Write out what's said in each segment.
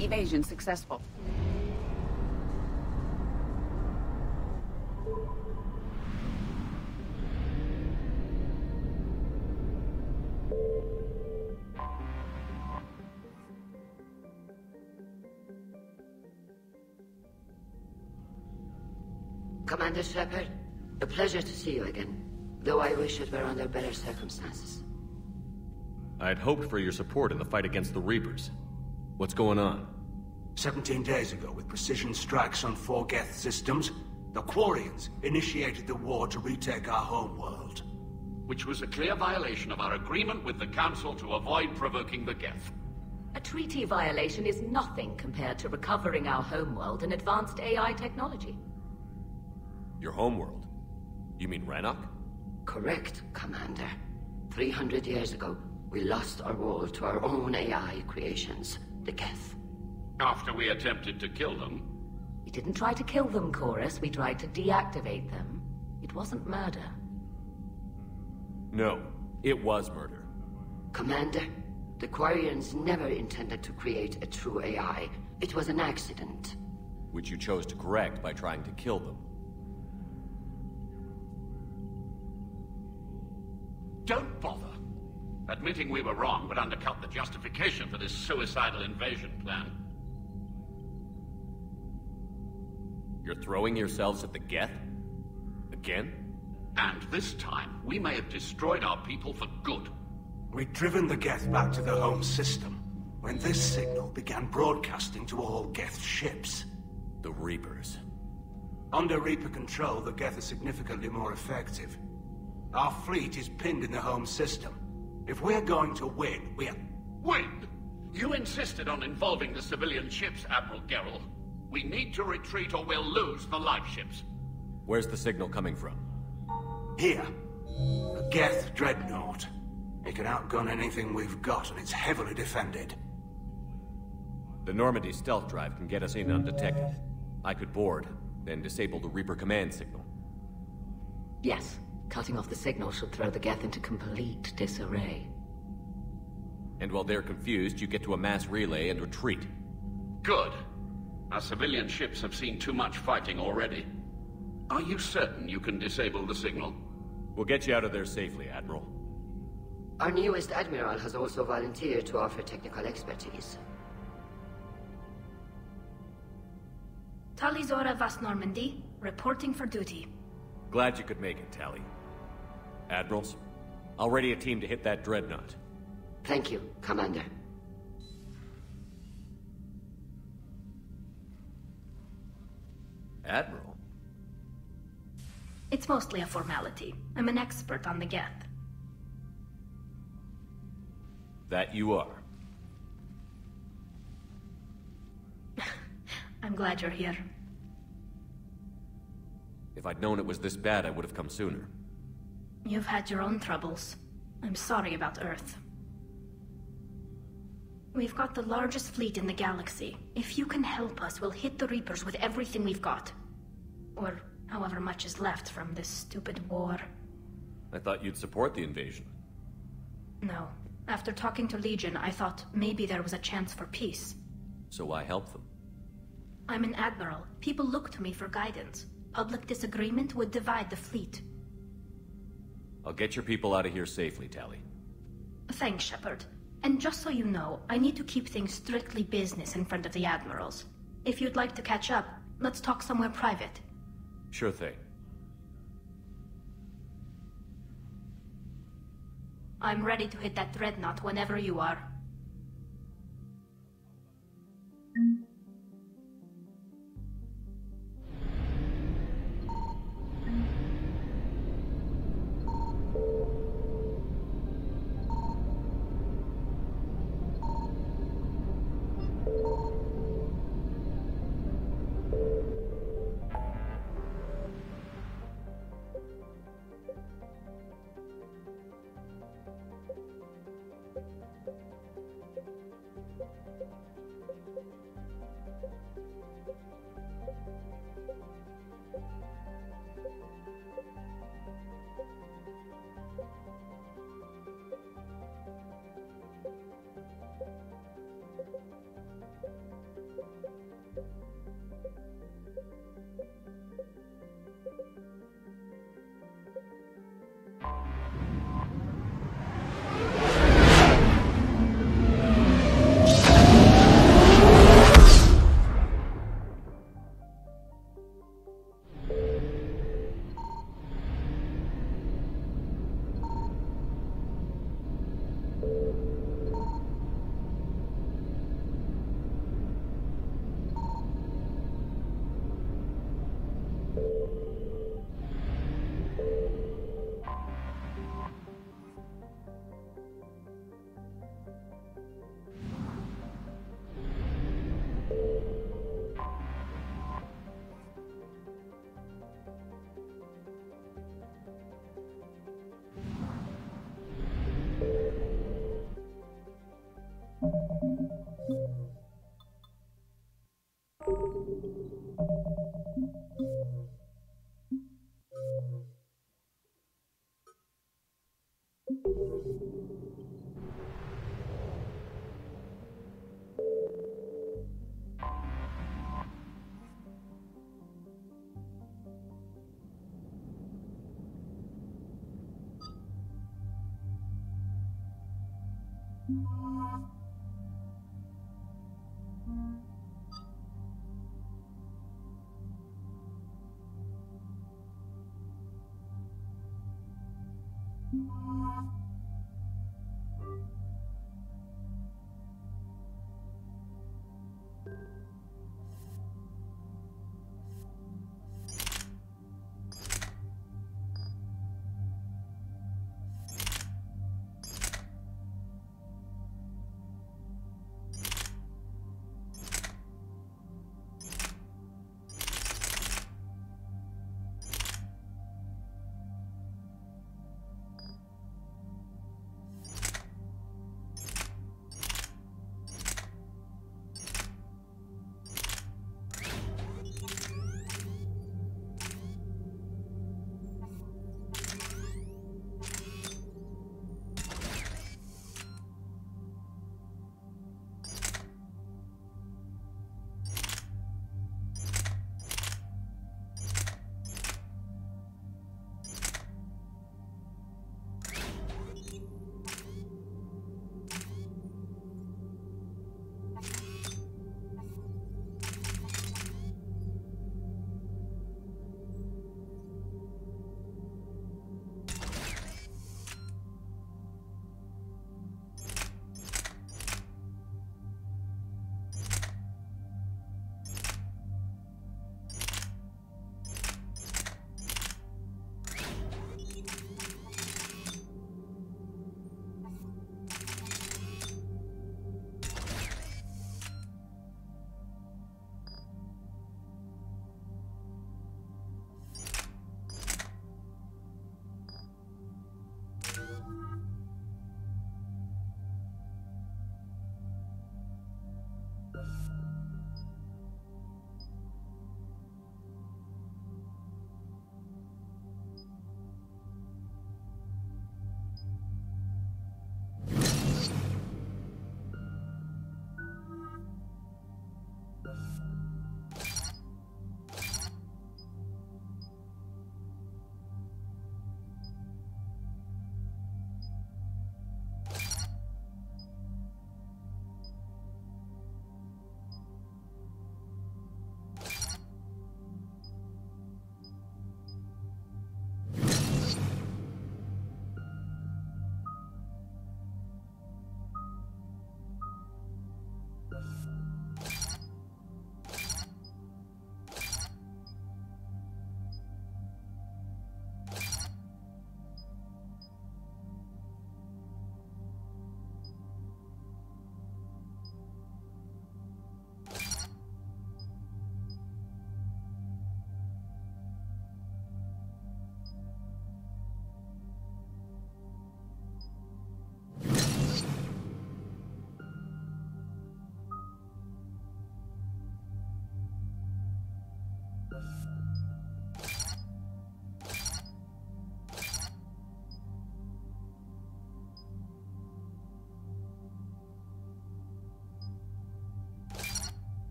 Evasion successful. Commander Shepard, a pleasure to see you again, though I wish it were under better circumstances. I'd hoped for your support in the fight against the Reapers. What's going on? 17 days ago, with precision strikes on 4 Geth systems, the Quarians initiated the war to retake our homeworld. Which was a clear violation of our agreement with the Council to avoid provoking the Geth. A treaty violation is nothing compared to recovering our homeworld and advanced AI technology. Your homeworld? You mean Rannoch? Correct, Commander. 300 years ago, we lost our world to our own AI creations, the Geth. After we attempted to kill them. We didn't try to kill them, Chorus. We tried to deactivate them. It wasn't murder. No, it was murder. Commander, the Quarians never intended to create a true AI. It was an accident. Which you chose to correct by trying to kill them. Don't bother. Admitting we were wrong would undercut the justification for this suicidal invasion plan. You're throwing yourselves at the Geth? Again? And this time, we may have destroyed our people for good. We'd driven the Geth back to the home system, when this signal began broadcasting to all Geth ships. The Reapers. Under Reaper control, the Geth are significantly more effective. Our fleet is pinned in the home system. If we're going to win, Win? You insisted on involving the civilian ships, Admiral Gerrel. We need to retreat or we'll lose the live ships. Where's the signal coming from? Here. A Geth dreadnought. It can outgun anything we've got, and it's heavily defended. The Normandy stealth drive can get us in undetected. I could board, then disable the Reaper command signal. Yes. Cutting off the signal should throw the Geth into complete disarray. And while they're confused, you get to a mass relay and retreat. Good. Our civilian ships have seen too much fighting already. Are you certain you can disable the signal? We'll get you out of there safely, Admiral. Our newest Admiral has also volunteered to offer technical expertise. Talizora Vas Normandy, reporting for duty. Glad you could make it, Tally. Admirals, I'll ready a team to hit that dreadnought. Thank you, Commander. Admiral? It's mostly a formality. I'm an expert on the Geth. That you are. I'm glad you're here. If I'd known it was this bad, I would have come sooner. You've had your own troubles. I'm sorry about Earth. We've got the largest fleet in the galaxy. If you can help us, we'll hit the Reapers with everything we've got. Or however much is left from this stupid war. I thought you'd support the invasion. No. After talking to Legion, I thought maybe there was a chance for peace. So I helped them. I'm an admiral. People look to me for guidance. Public disagreement would divide the fleet. I'll get your people out of here safely, Tally. Thanks, Shepard. And just so you know, I need to keep things strictly business in front of the admirals. If you'd like to catch up, let's talk somewhere private. Sure thing. I'm ready to hit that dreadnought whenever you are.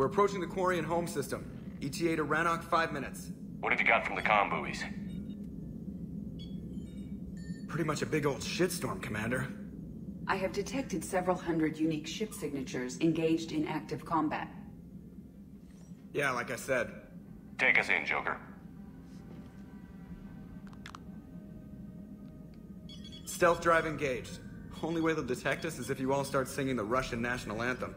We're approaching the Quarian home system. ETA to Rannoch, 5 minutes. What have you got from the comm buoys? Pretty much a big old shitstorm, Commander. I have detected several hundred unique ship signatures engaged in active combat. Yeah, like I said. Take us in, Joker. Stealth drive engaged. Only way they'll detect us is if you all start singing the Russian national anthem.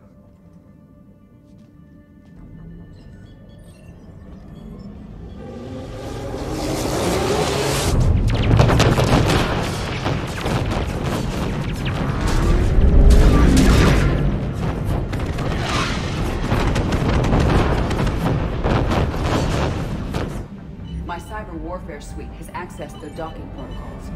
My cyber warfare suite has accessed their docking protocols.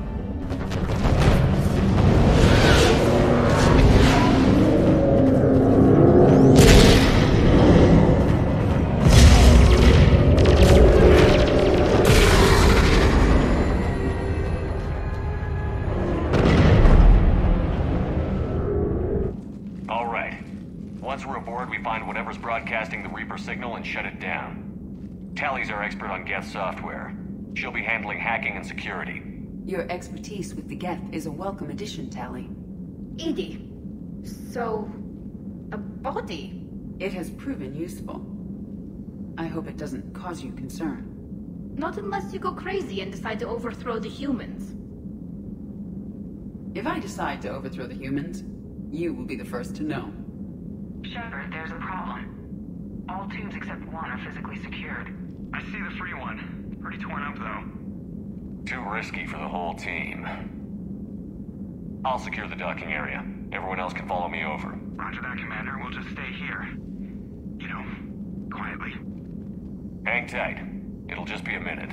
shut it down. Tally's our expert on Geth software. She'll be handling hacking and security. Your expertise with the Geth is a welcome addition, Tally. Edie. So... a body? It has proven useful. I hope it doesn't cause you concern. Not unless you go crazy and decide to overthrow the humans. If I decide to overthrow the humans, you will be the first to know. Shepard, there's a problem. All tubes except one are physically secured. I see the free one. Pretty torn up, though. Too risky for the whole team. I'll secure the docking area. Everyone else can follow me over. Roger that, Commander. We'll just stay here. You know, quietly. Hang tight. It'll just be a minute.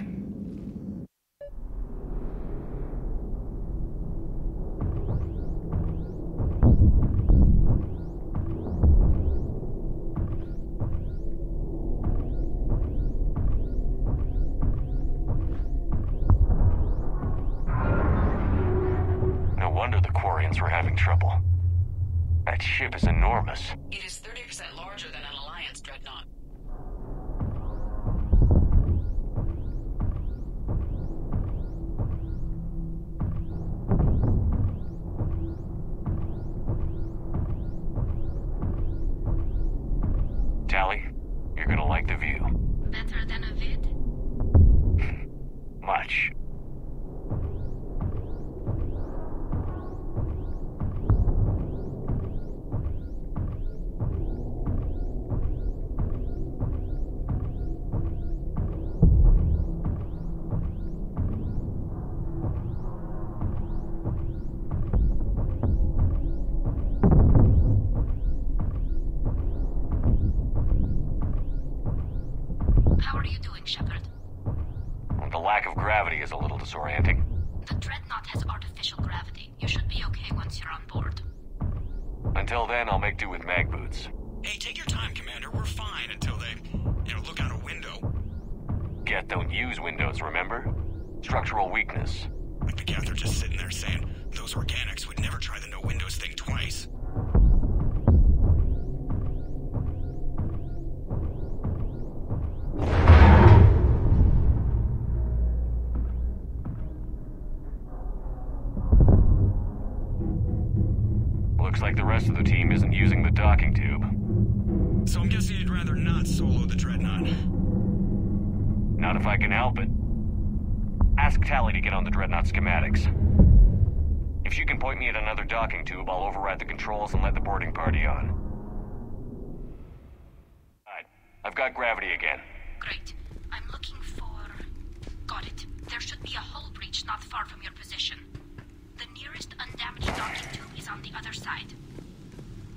No wonder the Quarians were having trouble. That ship is enormous. It is 30% larger than an Alliance dreadnought. Tally, you're gonna like the view. Better than a vid? Much. How are you doing, Shepard? The lack of gravity is a little disorienting. The Dreadnought has artificial gravity. You should be okay once you're on board. Until then, I'll make do with mag boots. Hey, take your time, Commander. We're fine until they, look out a window. Geth don't use windows, remember? Structural weakness. Like the Geth are just sitting there saying, those organics would never try the no windows thing twice. Looks like the rest of the team isn't using the docking tube. So I'm guessing you'd rather not solo the Dreadnought. Not if I can help it. Ask Tally to get on the Dreadnought schematics. If she can point me at another docking tube, I'll override the controls and let the boarding party on. Alright, I've got gravity again. Great. I'm looking for... Got it. There should be a hull breach not far from your position. The nearest undamaged docking tube is on the other side.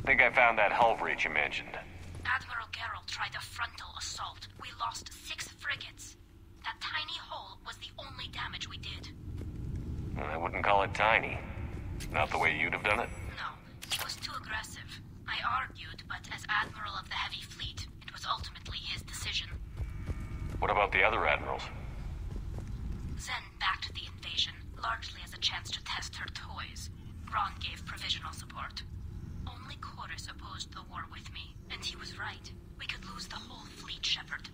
Think I found that hull breach you mentioned. Admiral Geralt tried a frontal assault. We lost 6 frigates. That tiny hole was the only damage we did. I wouldn't call it tiny. Not the way you'd have done it. No, it was too aggressive. I argued, but as Admiral of the Heavy Fleet, it was ultimately his decision. What about the other admirals? Zen backed the invasion, largely as a chance to test her toys. Ron gave provisional support. Only Chorus opposed the war with me, and he was right. We could lose the whole fleet, Shepard.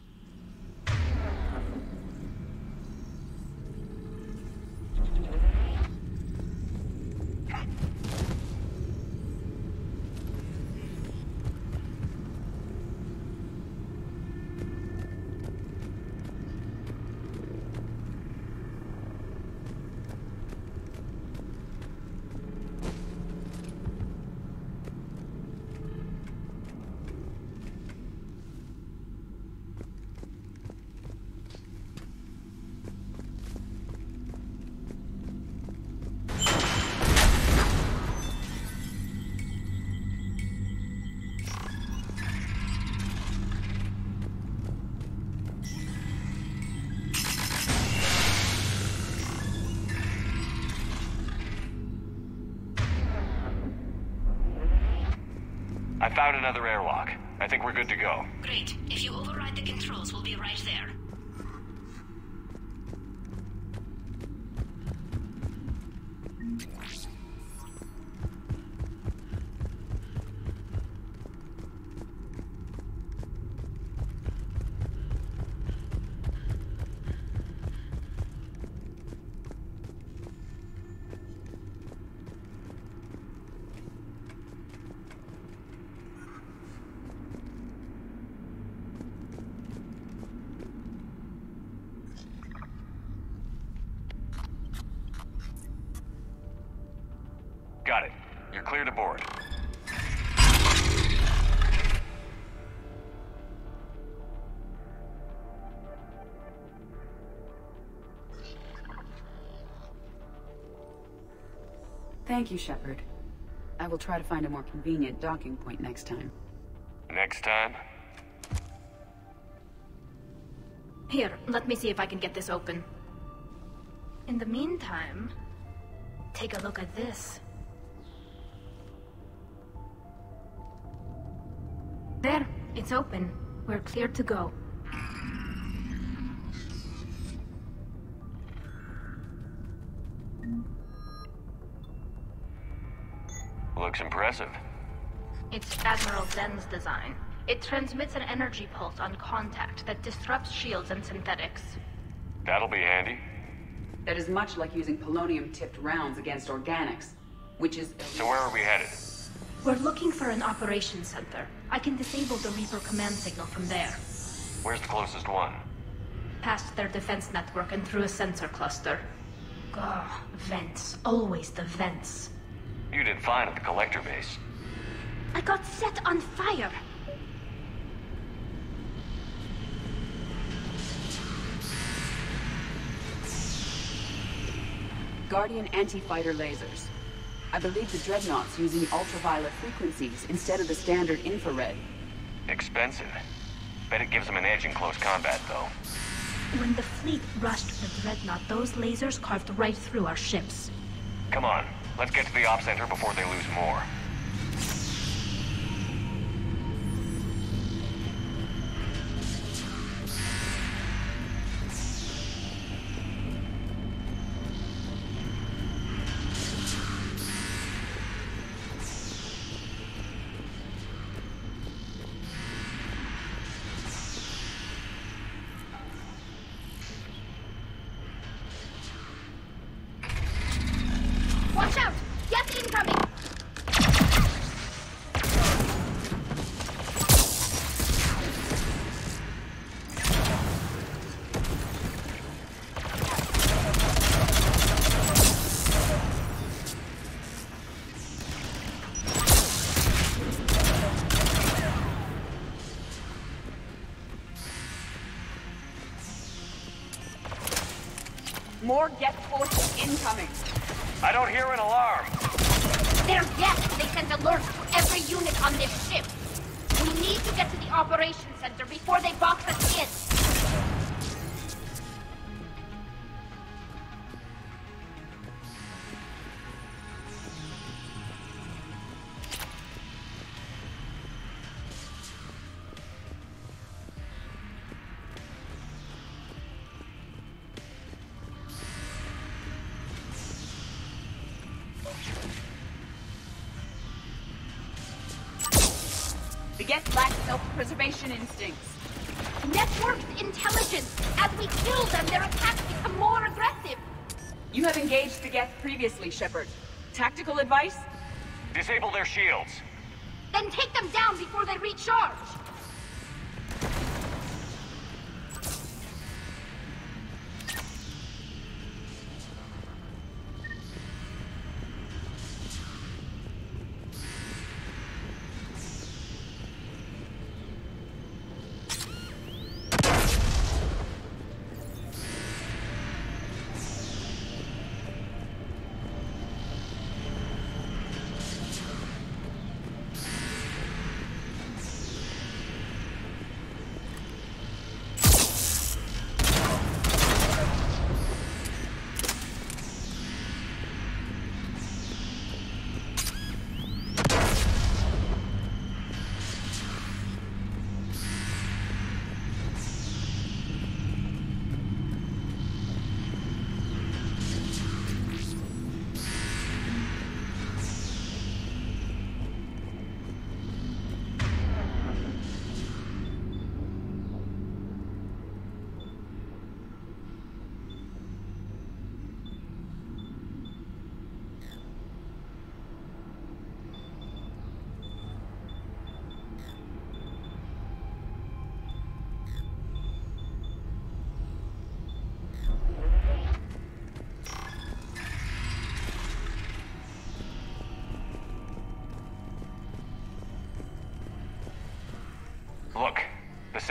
I found another airlock. I think we're good to go. Great. If you override the controls, we'll be right there. Got it. You're clear to board. Thank you, Shepard. I will try to find a more convenient docking point next time. Next time? Here, let me see if I can get this open. In the meantime, take a look at this. There, it's open. We're clear to go. Looks impressive. It's Admiral Zen's design. It transmits an energy pulse on contact that disrupts shields and synthetics. That'll be handy. That is much like using polonium-tipped rounds against organics, which is... So where are we headed? We're looking for an operations center. I can disable the Reaper command signal from there. Where's the closest one? Past their defense network and through a sensor cluster. Gah, vents. Always the vents. You did fine at the collector base. I got set on fire! Guardian anti-fighter lasers. I believe the Dreadnought's using ultraviolet frequencies instead of the standard infrared. Expensive. Bet it gives them an edge in close combat, though. When the fleet rushed the Dreadnought, those lasers carved right through our ships. Come on, let's get to the op center before they lose more. Watch out! Yes, incoming! More Geth forces incoming. I don't hear an alarm. They're Geth! They sent alerts to every unit on this ship! We need to get to the operations center before they box us in! The Geth lack self-preservation instincts. Networked intelligence! As we kill them, their attacks become more aggressive! You have engaged the Geth previously, Shepard. Tactical advice? Disable their shields. Then take them down before they recharge!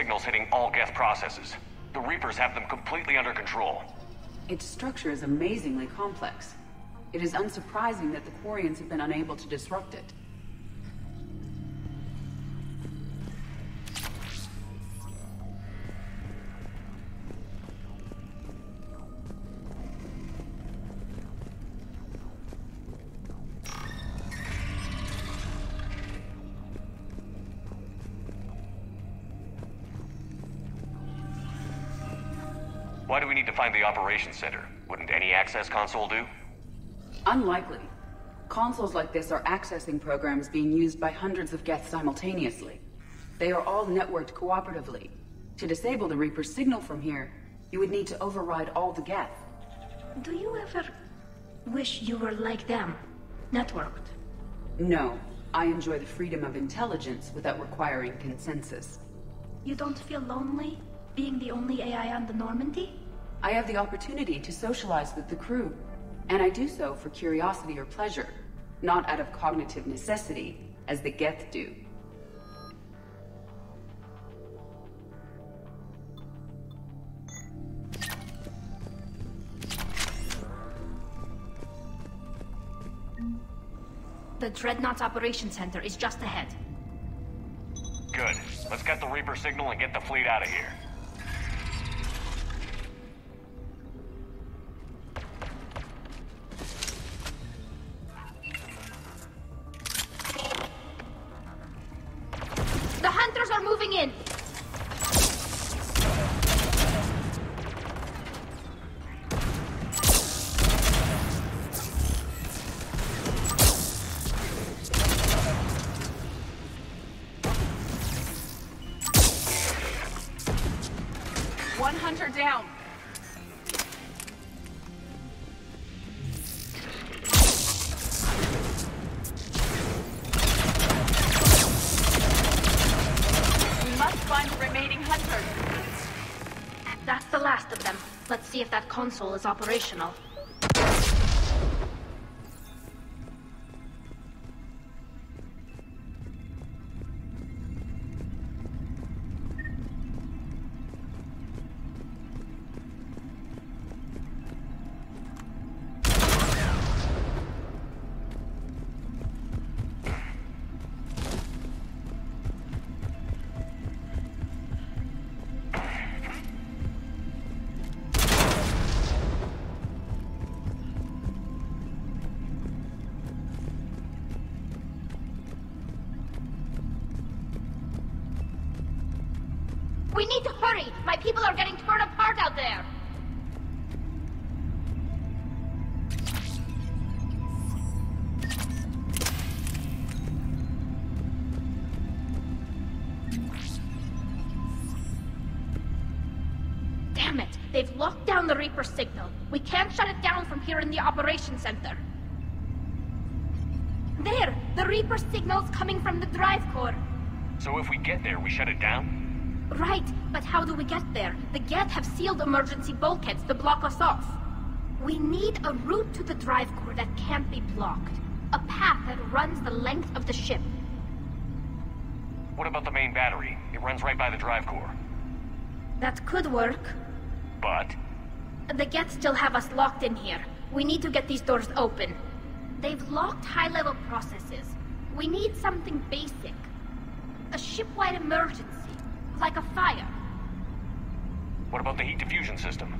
signals hitting all Geth processes. The Reapers have them completely under control. Its structure is amazingly complex. It is unsurprising that the Quarians have been unable to disrupt it. Why do we need to find the operations center? Wouldn't any access console do? Unlikely. Consoles like this are accessing programs being used by hundreds of Geth simultaneously. They are all networked cooperatively. To disable the Reaper's signal from here, you would need to override all the Geth. Do you ever wish you were like them? Networked? No. I enjoy the freedom of intelligence without requiring consensus. You don't feel lonely, being the only AI on the Normandy? I have the opportunity to socialize with the crew, and I do so for curiosity or pleasure, not out of cognitive necessity, as the Geth do. The Dreadnought's Operations Center is just ahead. Good. Let's get the Reaper signal and get the fleet out of here. The Hunters are moving in! One Hunter down. We must find the remaining Hunters. That's the last of them. Let's see if that console is operational. We need to hurry! My people are getting torn apart out there! Damn it! They've locked down the Reaper signal. We can't shut it down from here in the Operations Center. There! The Reaper signal's coming from the drive core. So if we get there, we shut it down? Right, but how do we get there? The Geth have sealed emergency bulkheads to block us off. We need a route to the drive core that can't be blocked. A path that runs the length of the ship. What about the main battery? It runs right by the drive core. That could work. But? The Geth still have us locked in here. We need to get these doors open. They've locked high-level processes. We need something basic. A ship-wide emergency. Like a fire. What about the heat diffusion system?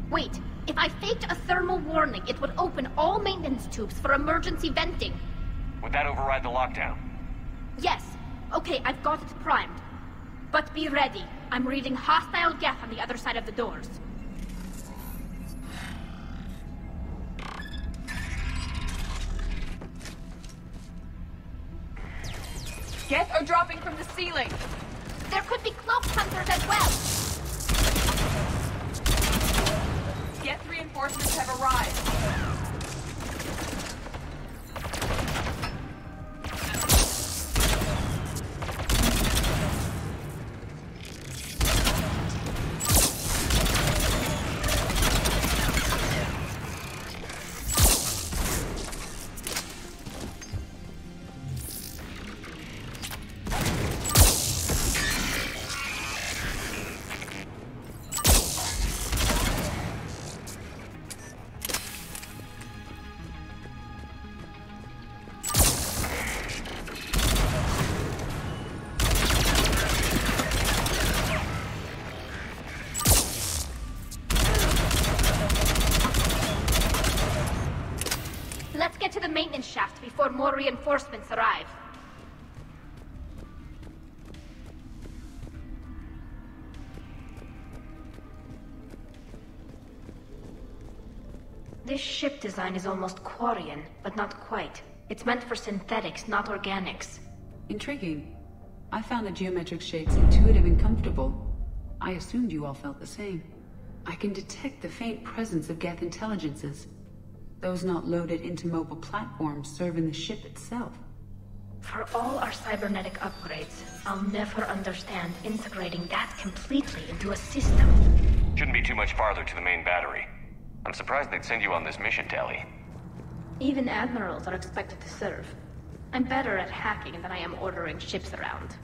Wait, if I faked a thermal warning, it would open all maintenance tubes for emergency venting. Would that override the lockdown? Yes. Okay, I've got it primed. But be ready. I'm reading hostile Geth on the other side of the doors. Geth are dropping from the ceiling. There could be cloak hunters as well. Geth reinforcements have arrived. maintenance shaft before more reinforcements arrive. This ship design is almost Quarian, but not quite. It's meant for synthetics, not organics. Intriguing. I found the geometric shapes intuitive and comfortable. I assumed you all felt the same. I can detect the faint presence of Geth intelligences. Those not loaded into mobile platforms serving the ship itself. For all our cybernetic upgrades, I'll never understand integrating that completely into a system. Shouldn't be too much farther to the main battery. I'm surprised they'd send you on this mission, Tali. Even admirals are expected to serve. I'm better at hacking than I am ordering ships around.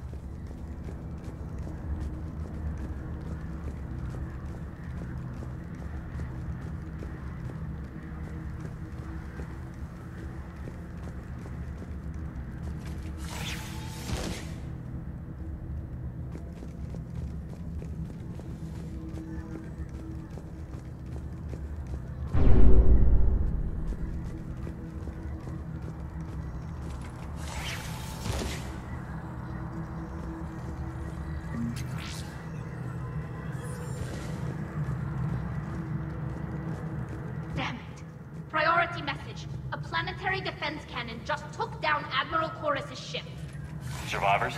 Survivors?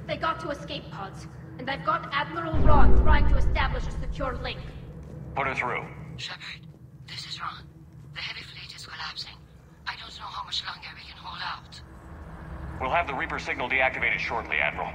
They got to escape pods, and I've got Admiral Ron trying to establish a secure link. Put her through. Shepard, this is Ron. The heavy fleet is collapsing. I don't know how much longer we can hold out. We'll have the Reaper signal deactivated shortly, Admiral.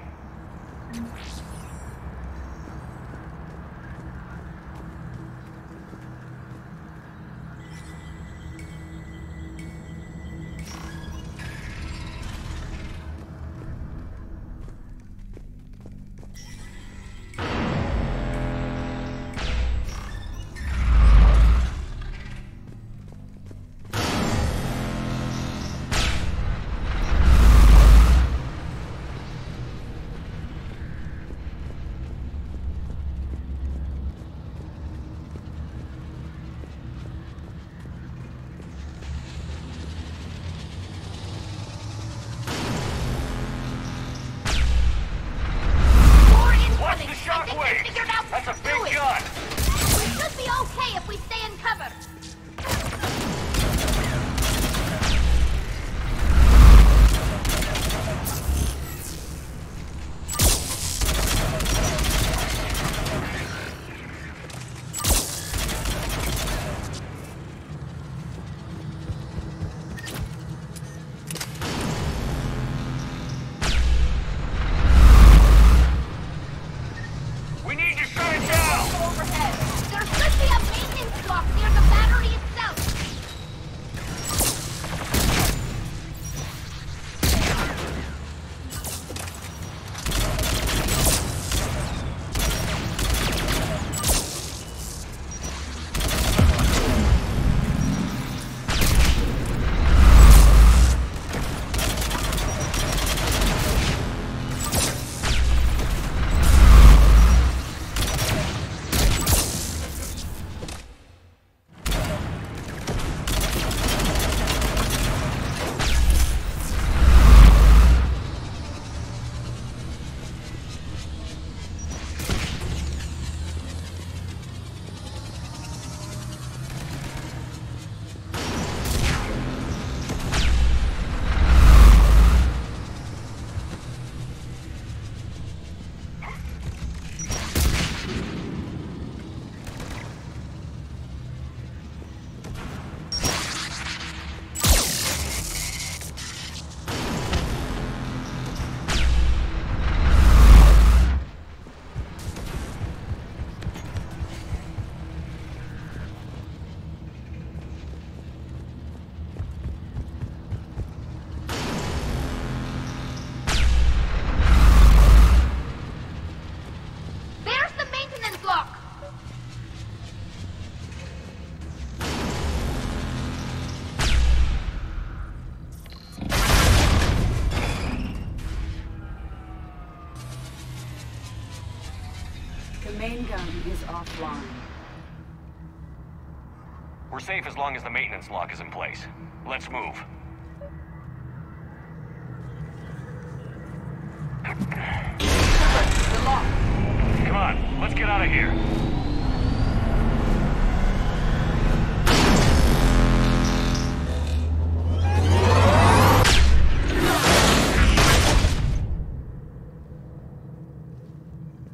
The main gun is offline. We're safe as long as the maintenance lock is in place. Let's move. The lock. Come on, let's get out of here.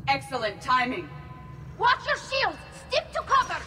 Excellent timing. Watch your shields! Stick to cover!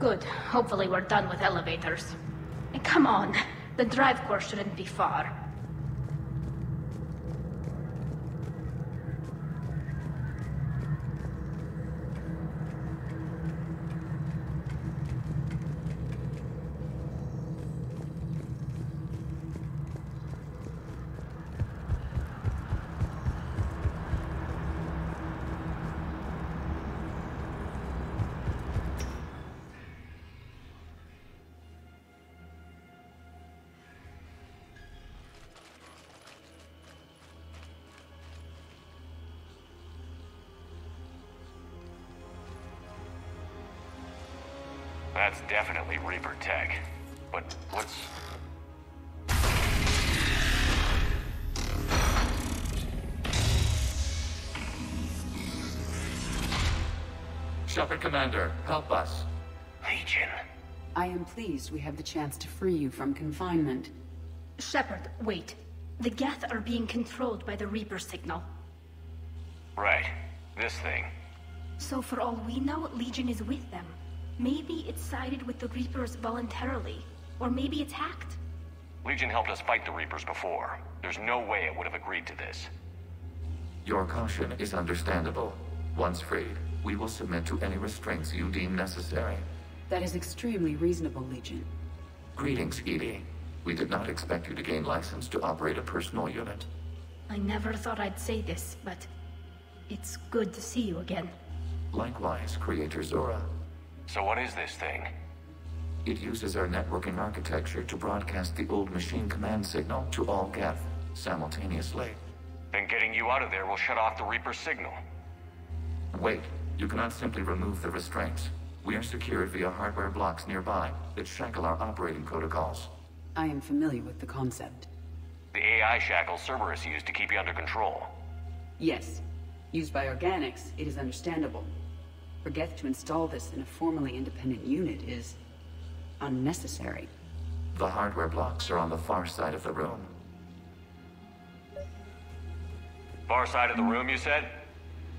Good. Hopefully we're done with elevators. And come on, the drive core shouldn't be far. That's definitely Reaper tech. But what's... Shepard Commander, help us. Legion. I am pleased we have the chance to free you from confinement. Shepard, wait. The Geth are being controlled by the Reaper signal. Right. This thing. So for all we know, Legion is with them. Maybe it sided with the Reapers voluntarily. Or maybe it's hacked. Legion helped us fight the Reapers before. There's no way it would have agreed to this. Your caution is understandable. Once freed, we will submit to any restraints you deem necessary. That is extremely reasonable, Legion. Greetings, Edie. We did not expect you to gain license to operate a personal unit. I never thought I'd say this, but it's good to see you again. Likewise, Creator Zora. So what is this thing? It uses our networking architecture to broadcast the old machine command signal to all Geth simultaneously. Then getting you out of there will shut off the Reaper signal. Wait, you cannot simply remove the restraints. We are secured via hardware blocks nearby that shackle our operating protocols. I am familiar with the concept. The AI shackles Cerberus used to keep you under control. Yes. Used by organics, it is understandable. For Geth to install this in a formally independent unit is unnecessary. The hardware blocks are on the far side of the room. Far side of the room, you said?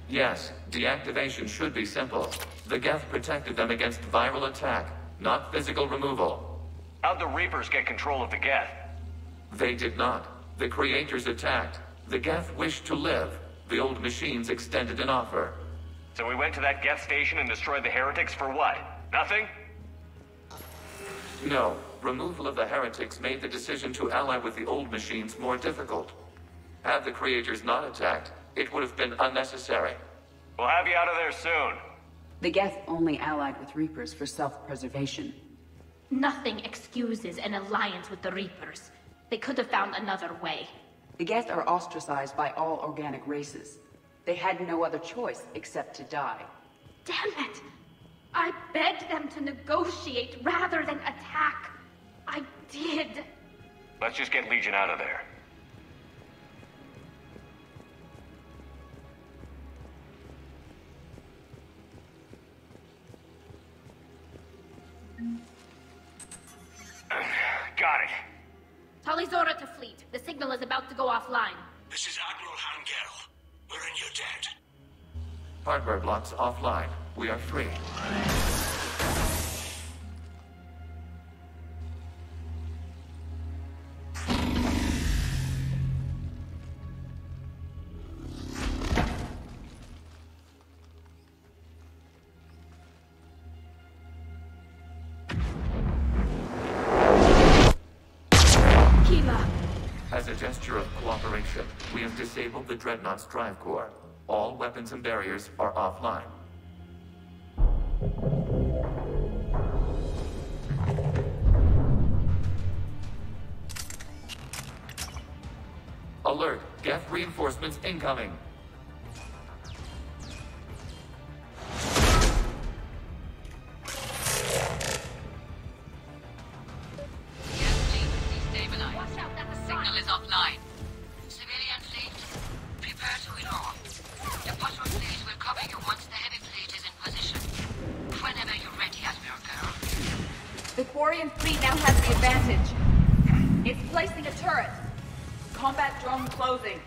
Yes, deactivation should be simple. The Geth protected them against viral attack, not physical removal. How'd the Reapers get control of the Geth? They did not. The Creators attacked. The Geth wished to live. The old machines extended an offer. So we went to that Geth station and destroyed the heretics for what? Nothing? No. Removal of the heretics made the decision to ally with the old machines more difficult. Had the Creators not attacked, it would have been unnecessary. We'll have you out of there soon. The Geth only allied with Reapers for self-preservation. Nothing excuses an alliance with the Reapers. They could have found another way. The Geth are ostracized by all organic races. They had no other choice except to die. Damn it! I begged them to negotiate rather than attack. I did. Let's just get Legion out of there. Got it. Talizora to fleet. The signal is about to go offline. This is Admiral Hangel. We're in your debt. Hardware blocks offline. We are free. As a gesture of cooperation, we have disabled the Dreadnought's drive core. All weapons and barriers are offline. Alert! Geth reinforcements incoming! The Quarian fleet now has the advantage. It's placing a turret. Combat drone closing.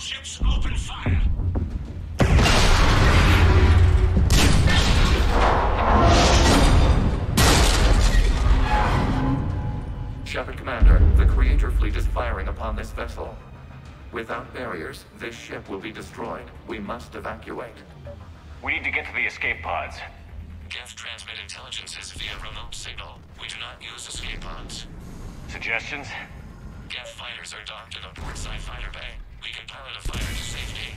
ships, open fire! Shepard Commander, the Creator fleet is firing upon this vessel. Without barriers, this ship will be destroyed. We must evacuate. We need to get to the escape pods. Geth transmit intelligences via remote signal. We do not use escape pods. Suggestions? Geth fighters are docked in a portside fighter bay. We can pilot a fighter to safety.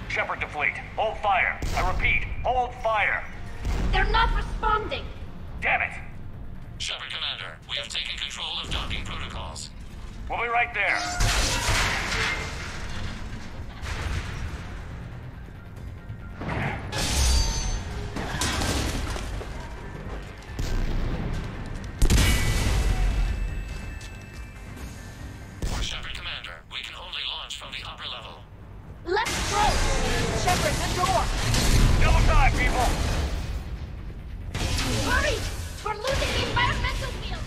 Shepard to fleet. Hold fire. I repeat, hold fire. They're not responding! Damn it! Shepard Commander, we have taken control of docking protocols. We'll be right there. Shepard Commander, we can only launch from the upper level. Let's go! Shepard, the door! Double time, people! Hurry! We're losing the environmental field!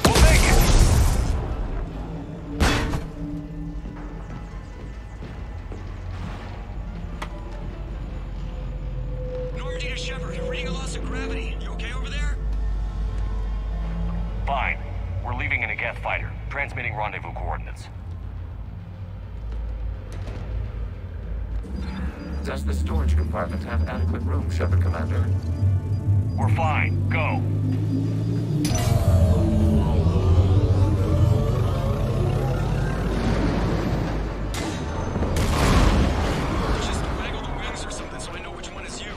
We'll make it! Normandy to Shepard, reading a loss of gravity. You okay over there? Fine. We're leaving in a Geth fighter. Transmitting rendezvous coordinates. Does the storage compartment have adequate room, Shepard Commander? We're fine. Go. Just waggle the wings or something so I know which one is you.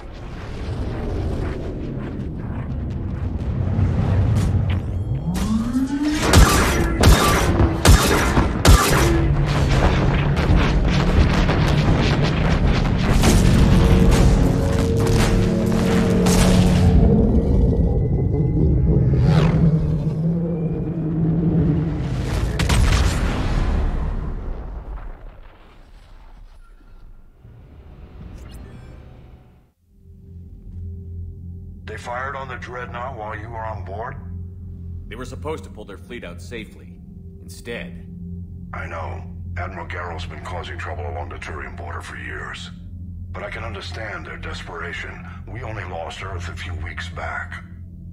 They fired on the Dreadnought while you were on board? They were supposed to pull their fleet out safely. Instead... I know. Admiral Garrow's been causing trouble along the Turian border for years. But I can understand their desperation. We only lost Earth a few weeks back.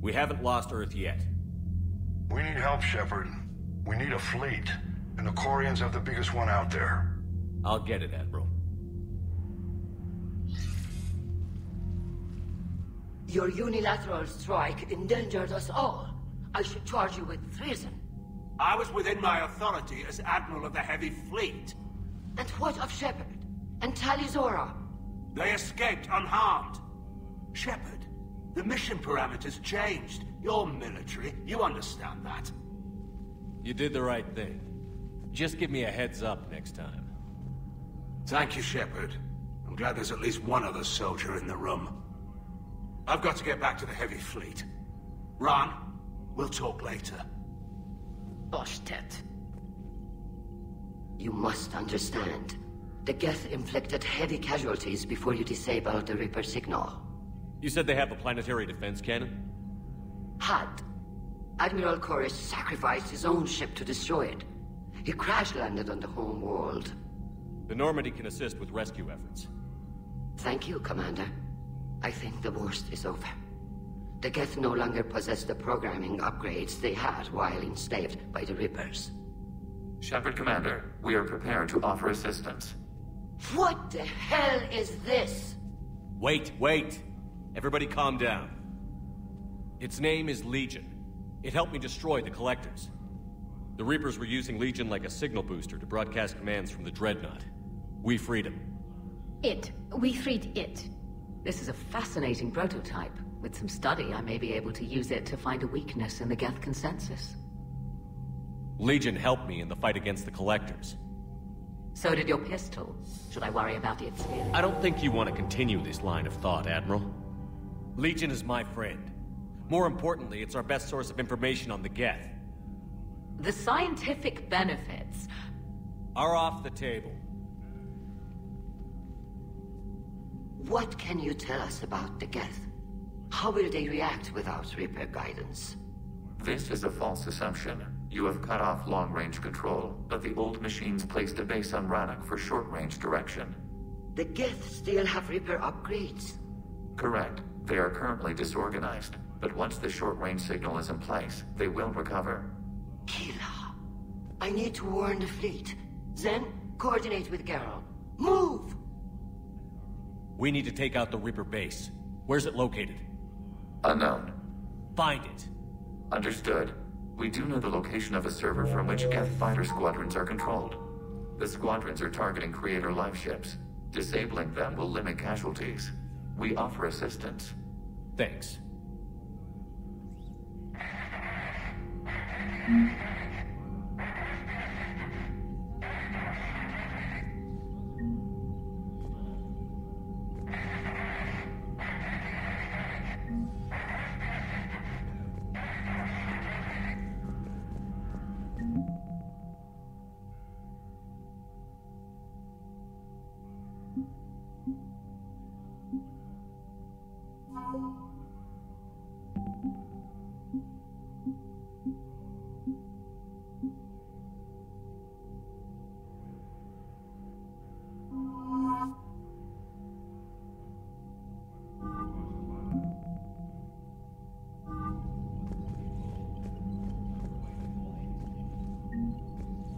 We haven't lost Earth yet. We need help, Shepard. We need a fleet. And the Quarians have the biggest one out there. I'll get it, Admiral. Your unilateral strike endangered us all. I should charge you with treason. I was within my authority as Admiral of the Heavy Fleet. And what of Shepard? And Talizora? They escaped unharmed. Shepard, the mission parameters changed. You're military, you understand that. You did the right thing. Just give me a heads up next time. Thank you, Shepard. I'm glad there's at least one other soldier in the room. I've got to get back to the Heavy Fleet. Ron, we'll talk later. Oshtet. You must understand. The Geth inflicted heavy casualties before you disabled the Reaper signal. You said they have a planetary defense cannon? Had. Admiral Koris sacrificed his own ship to destroy it. He crash-landed on the home world. The Normandy can assist with rescue efforts. Thank you, Commander. I think the worst is over. The Geth no longer possess the programming upgrades they had while enslaved by the Reapers. Shepard Commander, we are prepared to offer assistance. What the hell is this? Wait. Everybody calm down. Its name is Legion. It helped me destroy the Collectors. The Reapers were using Legion like a signal booster to broadcast commands from the Dreadnought. We freed him. We freed it. This is a fascinating prototype. With some study, I may be able to use it to find a weakness in the Geth consensus. Legion helped me in the fight against the Collectors. So did your pistol. Should I worry about its... I don't think you want to continue this line of thought, Admiral. Legion is my friend. More importantly, it's our best source of information on the Geth. The scientific benefits... are off the table. What can you tell us about the Geth? How will they react without Reaper guidance? This is a false assumption. You have cut off long-range control, but the old machines placed a base on Rannoch for short-range direction. The Geth still have Reaper upgrades? Correct. They are currently disorganized, but once the short-range signal is in place, they will recover. Kila, I need to warn the fleet. Zen, coordinate with Geralt. Move! We need to take out the Reaper base. Where's it located? Unknown. Find it. Understood. We do know the location of a server from which Geth fighter squadrons are controlled. The squadrons are targeting Creator live ships. Disabling them will limit casualties. We offer assistance. Thanks.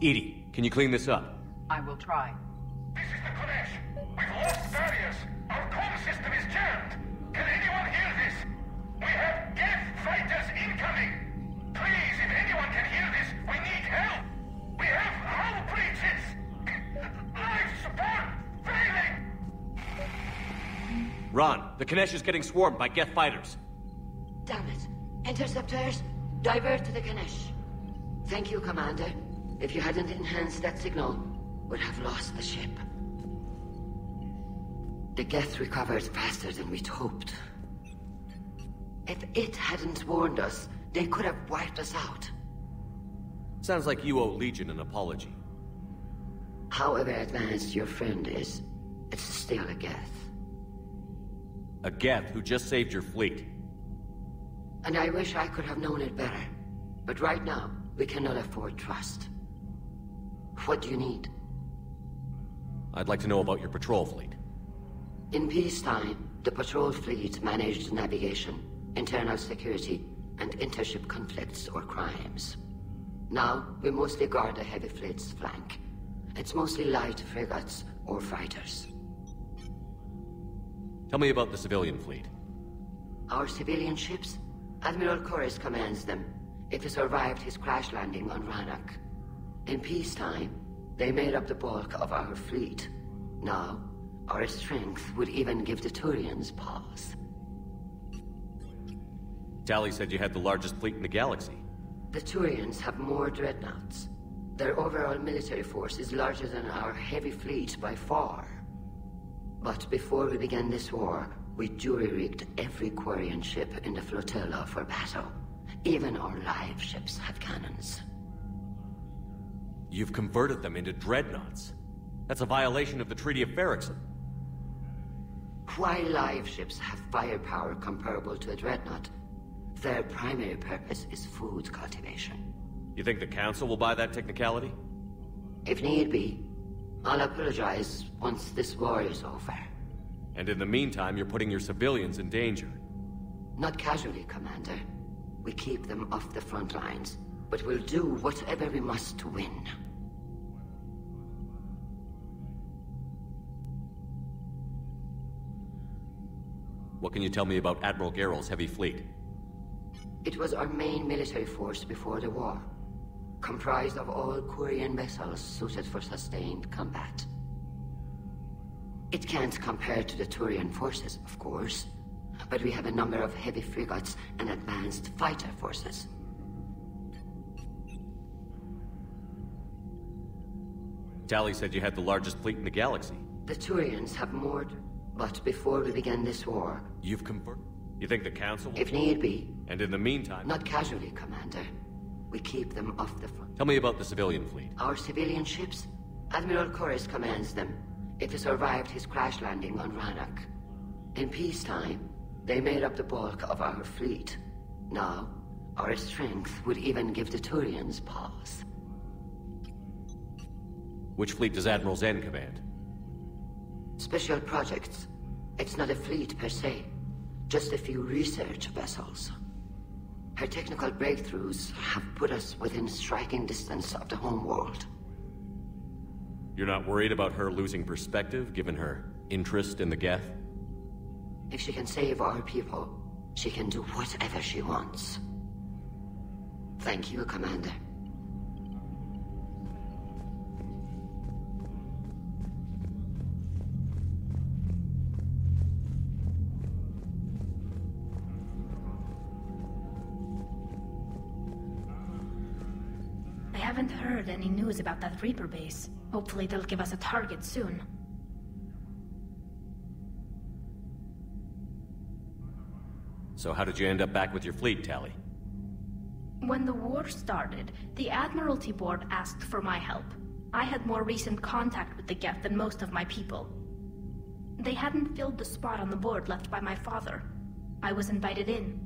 Edie, can you clean this up? I will try. This is the Kodesh. We've lost barriers. Our comm system is jammed. Can anyone hear this? We have Geth fighters incoming. Please, if anyone can hear this, we need help. We have hull breaches. Life support failing. Ron, the Kanesh is getting swarmed by Geth fighters. Damn it. Interceptors, divert to the Ganesh. Thank you, Commander. If you hadn't enhanced that signal, we'd have lost the ship. The Geth recovered faster than we'd hoped. If it hadn't warned us, they could have wiped us out. Sounds like you owe Legion an apology. However advanced your friend is, it's still a Geth. A Geth who just saved your fleet. And I wish I could have known it better. But right now, we cannot afford trust. What do you need? I'd like to know about your patrol fleet. In peacetime, the patrol fleet managed navigation, internal security, and intership conflicts or crimes. Now, we mostly guard the heavy fleet's flank. It's mostly light frigates or fighters. Tell me about the civilian fleet. Our civilian ships? Admiral Corus commands them. It survived his crash landing on Rannoch. In peacetime, they made up the bulk of our fleet. Now, our strength would even give the Turians pause. Tali said you had the largest fleet in the galaxy. The Turians have more dreadnoughts. Their overall military force is larger than our heavy fleet by far. But before we began this war, we jury-rigged every Quarian ship in the flotilla for battle. Even our live ships have cannons. You've converted them into dreadnoughts. That's a violation of the Treaty of Ferrixon. While live ships have firepower comparable to a dreadnought, their primary purpose is food cultivation. You think the Council will buy that technicality? If need be, I'll apologize once this war is over. And in the meantime, you're putting your civilians in danger. Not casually, Commander. We keep them off the front lines, but we'll do whatever we must to win. What can you tell me about Admiral Geralt's heavy fleet? It was our main military force before the war, comprised of all Quarian vessels suited for sustained combat. It can't compare to the Turian forces, of course, but we have a number of heavy frigates and advanced fighter forces. Tali said you had the largest fleet in the galaxy. The Turians have more, but before we began this war... You've confirmed? You think the Council will... If need be. And in the meantime... Not casually, Commander. We keep them off the front. Tell me about the civilian fleet. Our civilian ships? Admiral Corus commands them. It survived his crash landing on Rannoch. In peacetime, They made up the bulk of our fleet. Now, our strength would even give the Turians pause. Which fleet does Admiral Zen command? Special projects. It's not a fleet per se. Just a few research vessels. Her technical breakthroughs have put us within striking distance of the homeworld. You're not worried about her losing perspective, given her interest in the Geth? If she can save our people, she can do whatever she wants. Thank you, Commander. I haven't heard any news about that Reaper base. Hopefully they'll give us a target soon. So how did you end up back with your fleet, Tali? When the war started, the Admiralty Board asked for my help. I had more recent contact with the Geth than most of my people. They hadn't filled the spot on the board left by my father. I was invited in.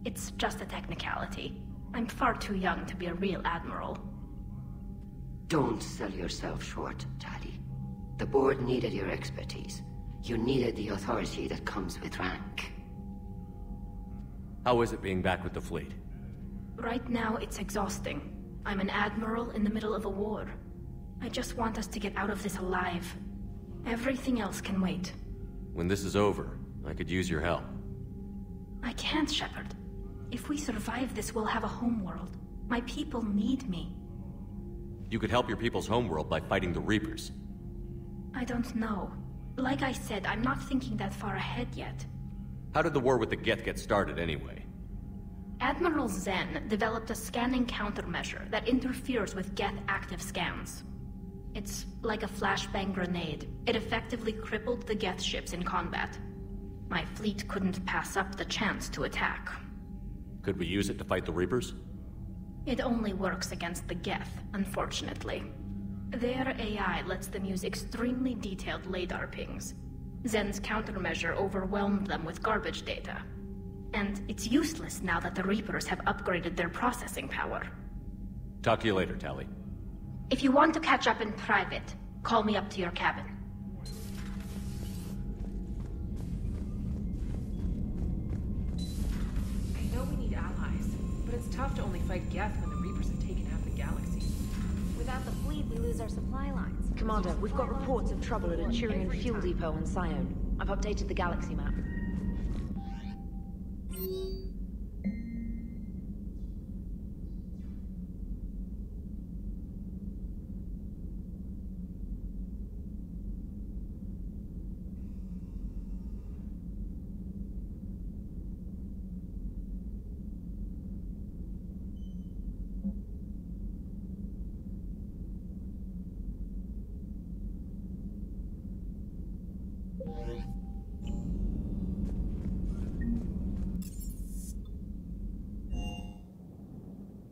It's just a technicality. I'm far too young to be a real admiral. Don't sell yourself short, Tali. The board needed your expertise. You needed the authority that comes with rank. How is it being back with the fleet? Right now, it's exhausting. I'm an admiral in the middle of a war. I just want us to get out of this alive. Everything else can wait. When this is over, I could use your help. I can't, Shepard. If we survive this, we'll have a homeworld. My people need me. You could help your people's homeworld by fighting the Reapers. I don't know. Like I said, I'm not thinking that far ahead yet. How did the war with the Geth get started, anyway? Admiral Zen developed a scanning countermeasure that interferes with Geth active scans. It's like a flashbang grenade. It effectively crippled the Geth ships in combat. My fleet couldn't pass up the chance to attack. Could we use it to fight the Reapers? It only works against the Geth, unfortunately. Their AI lets them use extremely detailed LADAR pings. Zen's countermeasure overwhelmed them with garbage data. And it's useless now that the Reapers have upgraded their processing power. Talk to you later, Tali. If you want to catch up in private, call me up to your cabin. I know we need allies, but it's tough to only fight Geth when the Reapers have taken half the galaxy. Without the fleet, we lose our supply lines. Commander, we've got reports of trouble at a Turian fuel depot on Sion. I've updated the galaxy map.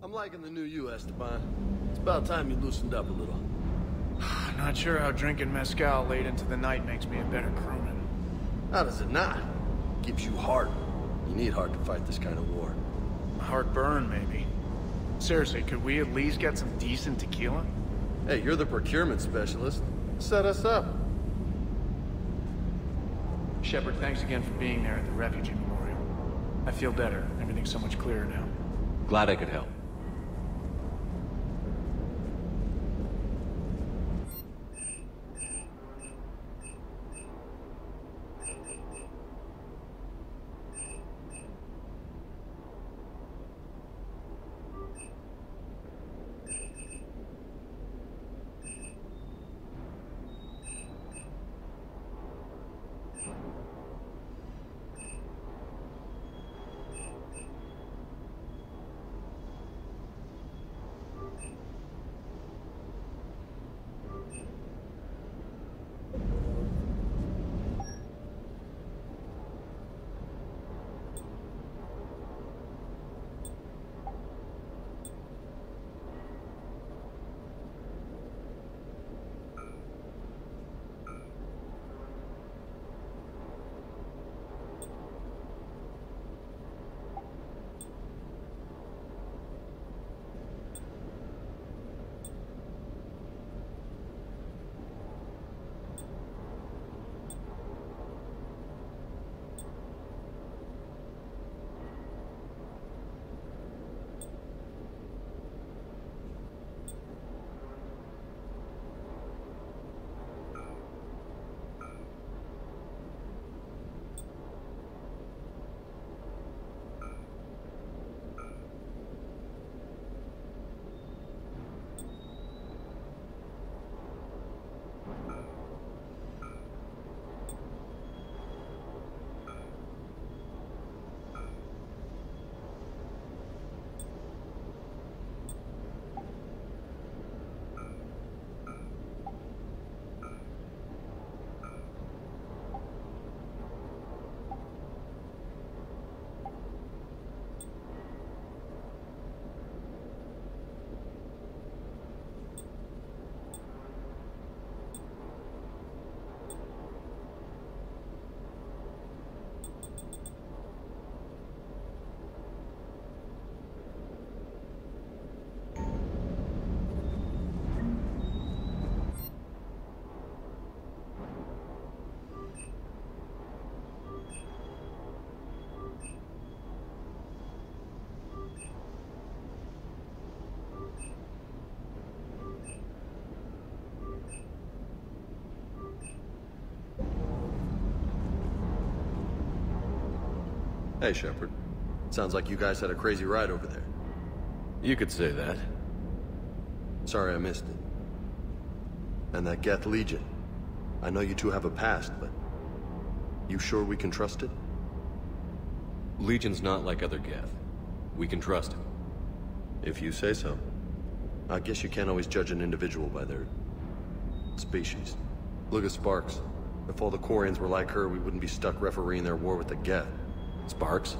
I'm liking the new you, Esteban. It's about time you loosened up a little. Not sure how drinking mezcal late into the night makes me a better crewman. How does it not? Keeps you heart. You need heart to fight this kind of war. Heartburn, maybe. Seriously, could we at least get some decent tequila? Hey, you're the procurement specialist. Set us up. Shepard, thanks again for being there at the Refugee Memorial. I feel better. Everything's so much clearer now. Glad I could help. Hey, Shepard. Sounds like you guys had a crazy ride over there. You could say that. Sorry I missed it. And that Geth Legion. I know you two have a past, but... you sure we can trust it? Legion's not like other Geth. We can trust him. If you say so. I guess you can't always judge an individual by their... species. Look at Sparks. If all the Quarians were like her, we wouldn't be stuck refereeing their war with the Geth. Sparks?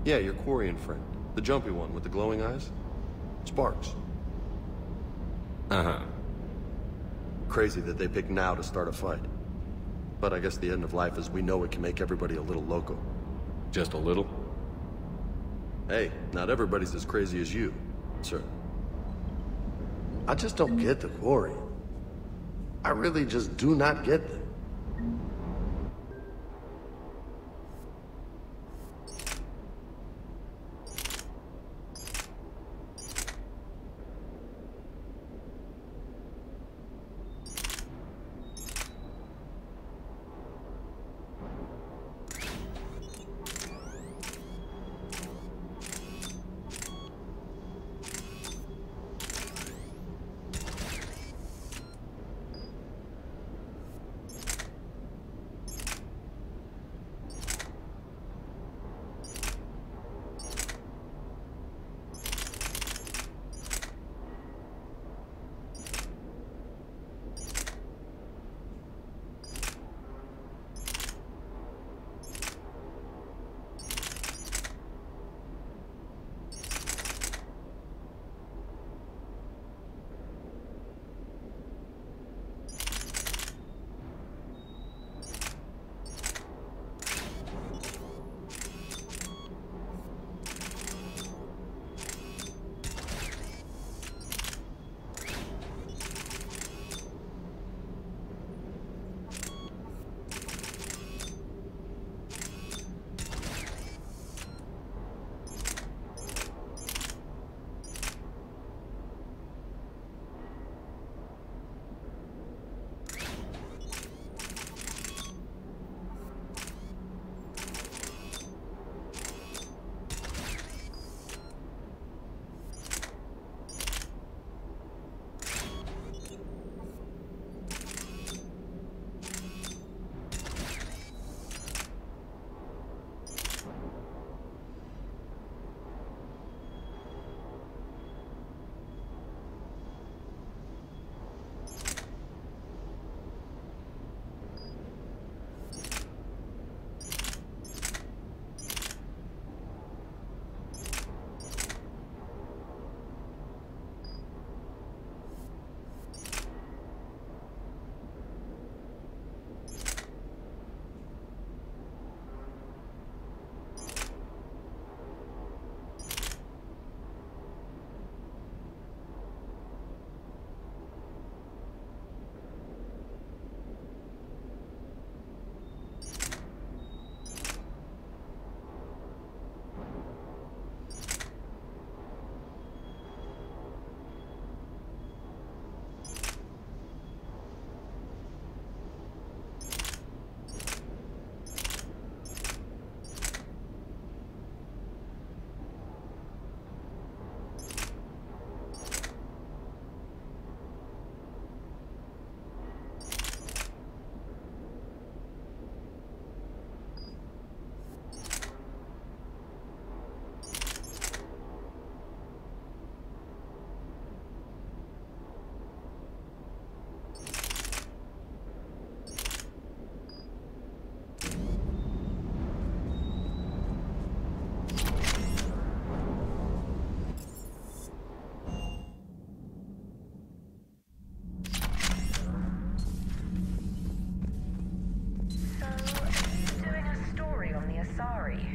Yeah, your Quarian friend. The jumpy one with the glowing eyes. Sparks. Uh-huh. Crazy that they pick now to start a fight. But I guess the end of life as we know it can make everybody a little loco. Just a little? Hey, not everybody's as crazy as you, sir. I just don't get the Quarian. I really just do not get them.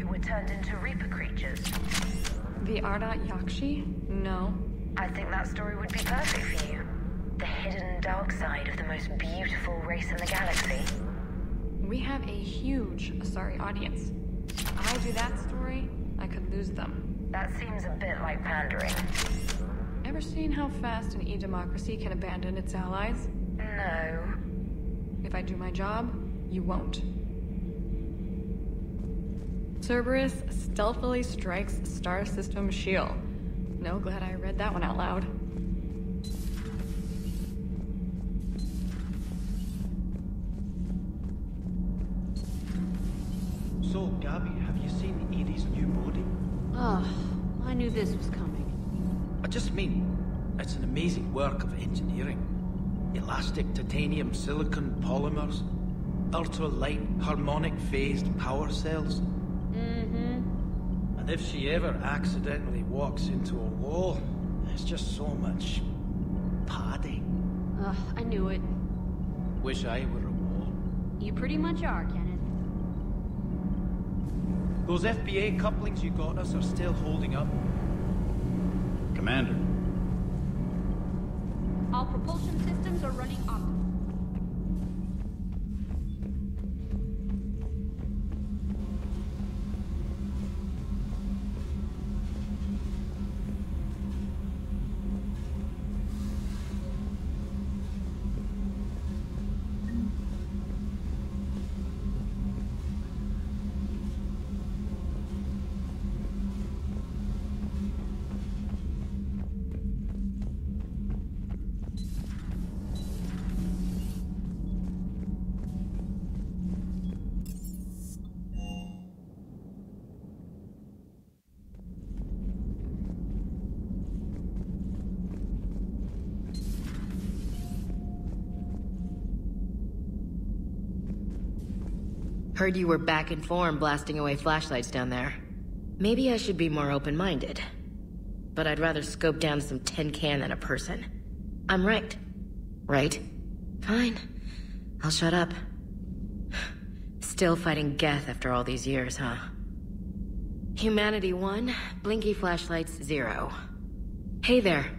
who were turned into Reaper creatures. The Ardat Yakshi? No. I think that story would be perfect for you. The hidden dark side of the most beautiful race in the galaxy. We have a huge Asari audience. If I do that story, I could lose them. That seems a bit like pandering. Ever seen how fast an e-democracy can abandon its allies? No. If I do my job, you won't. Cerberus stealthily strikes star system shield. No, glad I read that one out loud. So, Gabby, have you seen Edie's new body? Oh, I knew this was coming. I just mean, it's an amazing work of engineering. Elastic titanium silicon polymers, ultra-light harmonic phased power cells. Mm-hmm. And if she ever accidentally walks into a wall, there's just so much padding. Ugh, I knew it. Wish I were a wall. You pretty much are, Kenneth. Those FBA couplings you got us are still holding up. Commander. All propulsion systems are running optimal. Heard you were back in form blasting away flashlights down there. Maybe I should be more open-minded. But I'd rather scope down some tin can than a person. I'm right. Right? Fine. I'll shut up. Still fighting Geth after all these years, huh? Humanity 1, blinky flashlights 0. Hey there.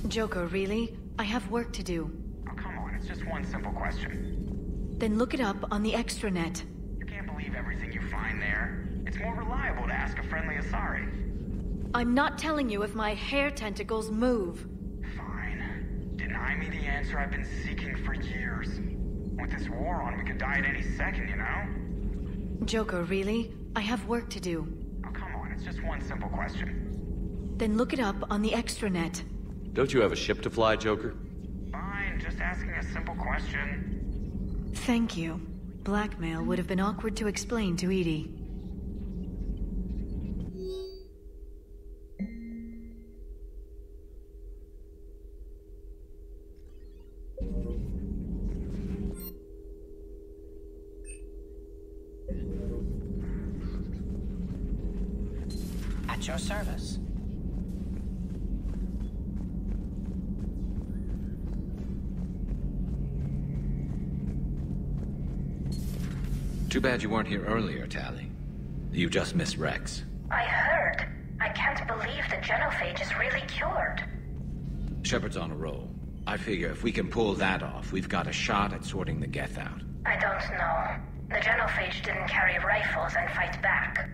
Joker, really? I have work to do. Oh, come on, it's just one simple question. Then look it up on the extranet. You can't believe everything you find there. It's more reliable to ask a friendly Asari. I'm not telling you if my hair tentacles move. Fine. Deny me the answer I've been seeking for years. With this war on, we could die at any second, you know? Joker, really? I have work to do. Oh, come on, it's just one simple question. Then look it up on the extranet. Don't you have a ship to fly, Joker? Fine, just asking a simple question. Thank you. Blackmail would have been awkward to explain to Edie. At your service. Too bad you weren't here earlier, Tally. You just missed Rex. I heard. I can't believe the genophage is really cured. Shepard's on a roll. I figure if we can pull that off, we've got a shot at sorting the Geth out. I don't know. The genophage didn't carry rifles and fight back.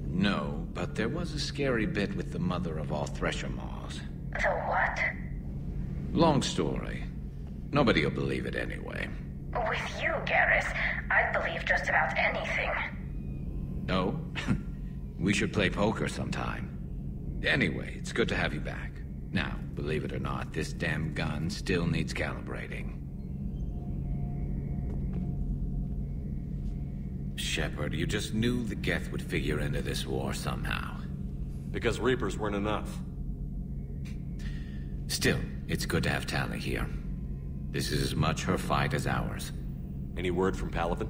No, but there was a scary bit with the mother of all Thresher Maws. The what? Long story. Nobody'll believe it anyway. With you, Garrus, I'd believe just about anything. No? We should play poker sometime. Anyway, it's good to have you back. Now, believe it or not, this damn gun still needs calibrating. Shepard, you just knew the Geth would figure into this war somehow. Because Reapers weren't enough. Still, it's good to have Tally here. This is as much her fight as ours. Any word from Palaven?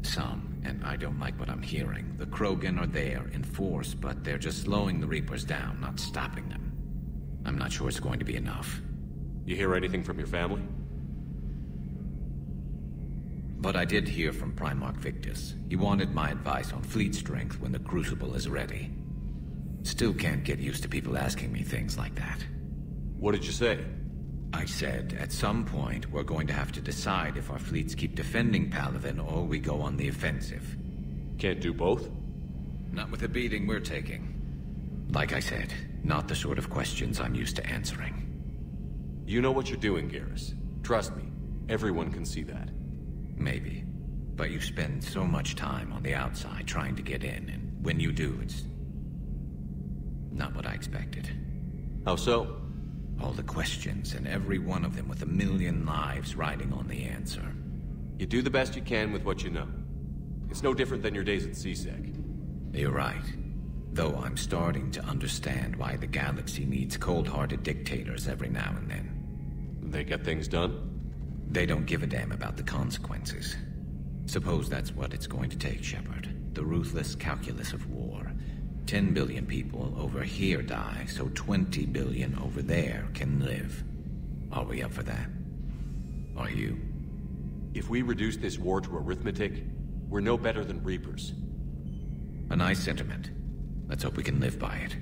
Some, and I don't like what I'm hearing. The Krogan are there in force, but they're just slowing the Reapers down, not stopping them. I'm not sure it's going to be enough. You hear anything from your family? But I did hear from Primarch Victus. He wanted my advice on fleet strength when the Crucible is ready. Still can't get used to people asking me things like that. What did you say? I said, at some point, we're going to have to decide if our fleets keep defending Palaven or we go on the offensive. Can't do both? Not with the beating we're taking. Like I said, not the sort of questions I'm used to answering. You know what you're doing, Garrus. Trust me, everyone can see that. Maybe. But you spend so much time on the outside trying to get in, and when you do, it's not what I expected. How so? All the questions, and every one of them with a million lives riding on the answer. You do the best you can with what you know. It's no different than your days at CSEC. You're right. Though I'm starting to understand why the galaxy needs cold-hearted dictators every now and then. They get things done? They don't give a damn about the consequences. Suppose that's what it's going to take, Shepard. The ruthless calculus of war. 10 billion people over here die, so 20 billion over there can live. Are we up for that? Are you? If we reduce this war to arithmetic, we're no better than Reapers. A nice sentiment. Let's hope we can live by it.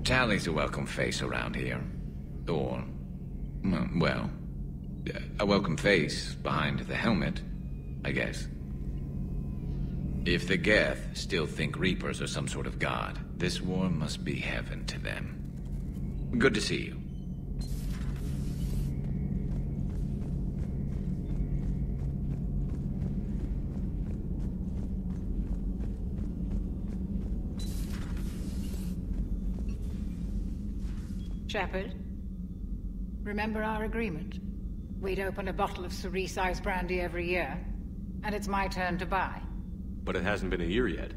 Tally's a welcome face around here. Or, well, a welcome face behind the helmet, I guess. If the Geth still think Reapers are some sort of god, this war must be heaven to them. Good to see you. Shepard, remember our agreement? We'd open a bottle of cerise ice brandy every year, and it's my turn to buy. But it hasn't been a year yet.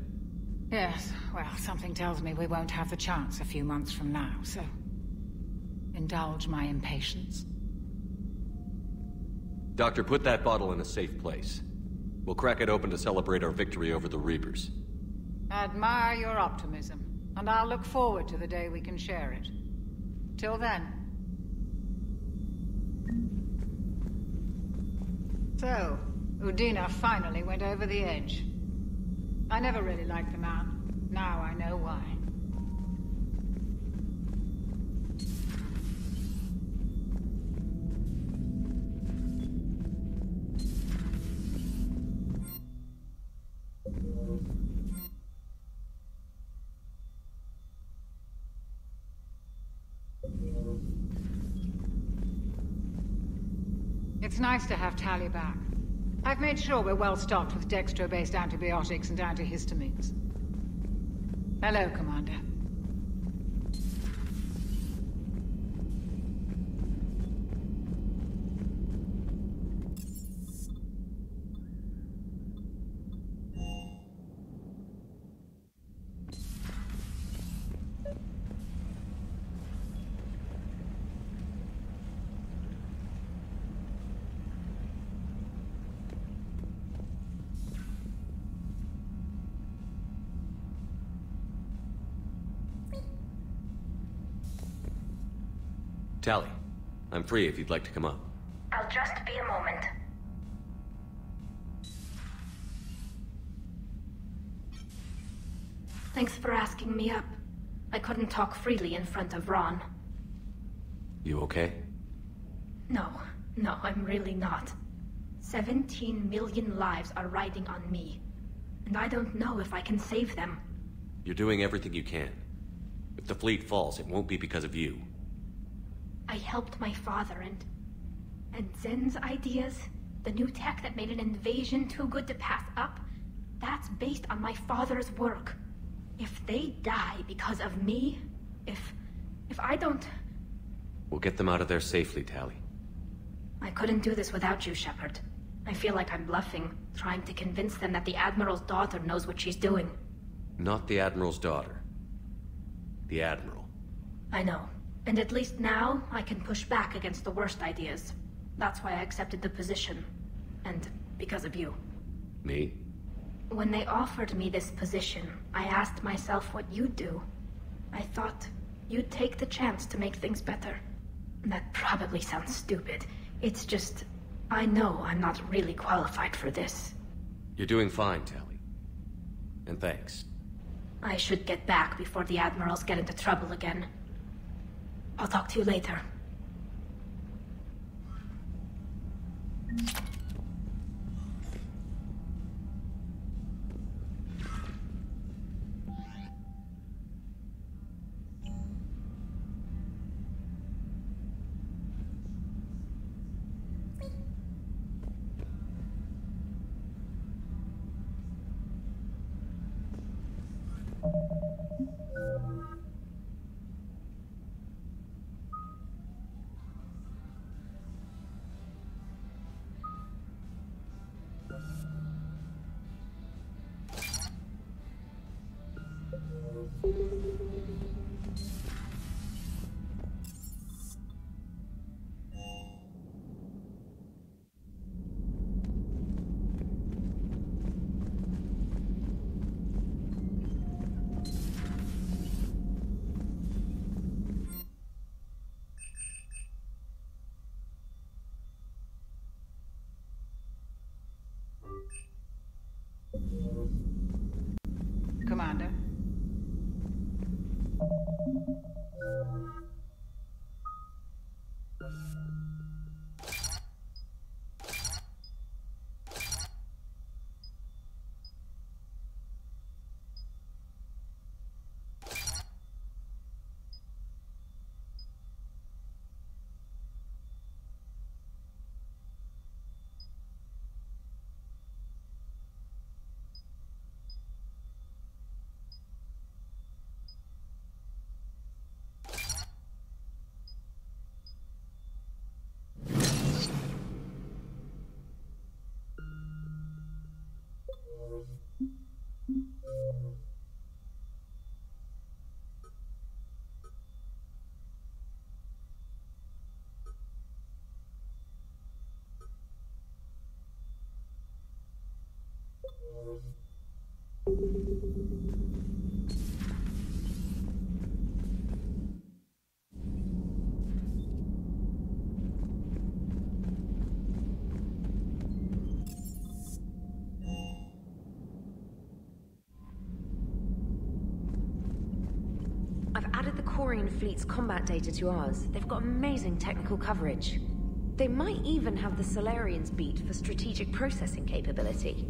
Yes, well, something tells me we won't have the chance a few months from now, so indulge my impatience. Doctor, put that bottle in a safe place. We'll crack it open to celebrate our victory over the Reapers. Admire your optimism, and I'll look forward to the day we can share it. Till then. So, Udina finally went over the edge. I never really liked the man. Now I know why. It's nice to have Tally back. I've made sure we're well stocked with dextro-based antibiotics and antihistamines. Hello, Commander. Tally, I'm free if you'd like to come up. I'll just be a moment. Thanks for asking me up. I couldn't talk freely in front of Ron. You okay? No, I'm really not. 17 million lives are riding on me. And I don't know if I can save them. You're doing everything you can. If the fleet falls, it won't be because of you. I helped my father and Zen's ideas, the new tech that made an invasion too good to pass up, that's based on my father's work. If they die because of me, if I don't... We'll get them out of there safely, Tally. I couldn't do this without you, Shepard. I feel like I'm bluffing, trying to convince them that the Admiral's daughter knows what she's doing. Not the Admiral's daughter. The Admiral. I know. And at least now, I can push back against the worst ideas. That's why I accepted the position. And because of you. Me? When they offered me this position, I asked myself what you'd do. I thought, You'd take the chance to make things better. That probably sounds stupid. It's just, I know I'm not really qualified for this. You're doing fine, Tally. And thanks. I should get back before the Admirals get into trouble again. I'll talk to you later. Commander. I've added the Quarian fleet's combat data to ours. They've got amazing technical coverage. They might even have the Solarians beat for strategic processing capability.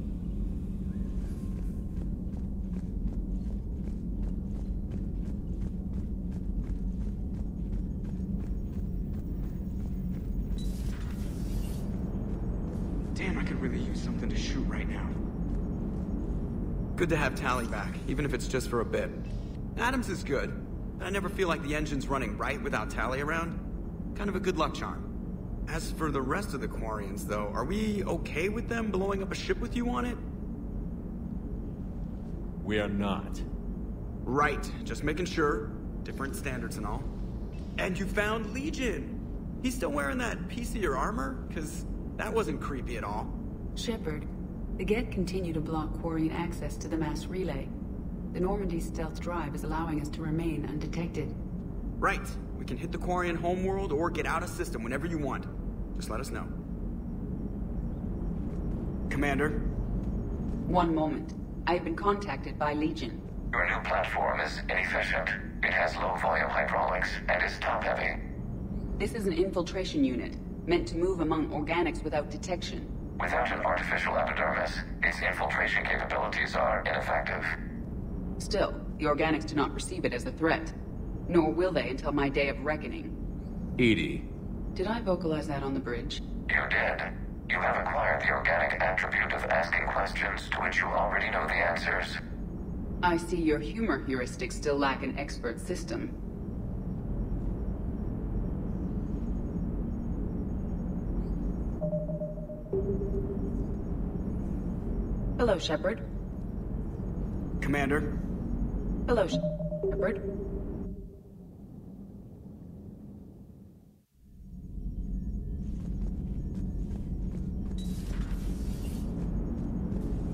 Damn, I could really use something to shoot right now. Good to have Tally back, even if it's just for a bit. Adams is good, but I never feel like the engine's running right without Tally around. Kind of a good luck charm. As for the rest of the Quarians, though, are we okay with them blowing up a ship with you on it? We are not. Right, just making sure. Different standards and all. And you found Legion! He's still wearing that piece of your armor? Cause that wasn't creepy at all. Shepard, the Geth continue to block Quarian access to the mass relay. The Normandy stealth drive is allowing us to remain undetected. Right. We can hit the Quarian homeworld or get out of system whenever you want. Just let us know. Commander? One moment. I have been contacted by Legion. Your new platform is inefficient. It has low-volume hydraulics and is top-heavy. This is an infiltration unit, meant to move among organics without detection. Without an artificial epidermis, its infiltration capabilities are ineffective. Still, the organics do not perceive it as a threat. Nor will they until my day of reckoning. Edie. Did I vocalize that on the bridge? You did. You have acquired the organic attribute of asking questions to which you already know the answers. I see your humor heuristics still lack an expert system. Hello, Shepard. Commander? Hello, Shepard.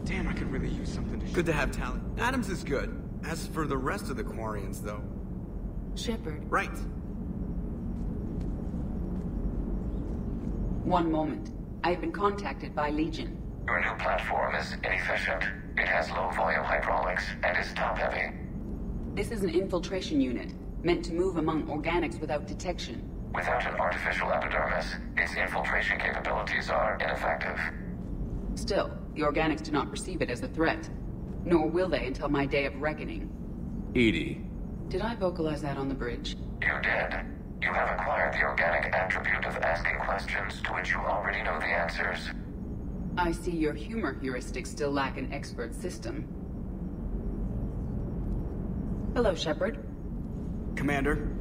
Damn, I could really use something to shoot. Good to have Tally. Adams is good. As for the rest of the Quarians, though... Shepard. Right. One moment. I have been contacted by Legion. Your new platform is inefficient. It has low-volume hydraulics and is top-heavy. This is an infiltration unit, meant to move among organics without detection. Without an artificial epidermis, its infiltration capabilities are ineffective. Still, the organics do not perceive it as a threat. Nor will they until my day of reckoning. Edie. Did I vocalize that on the bridge? You did. You have acquired the organic attribute of asking questions to which you already know the answers. I see your humor heuristics still lack an expert system. Hello, Shepard. Commander.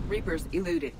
Reapers eluded.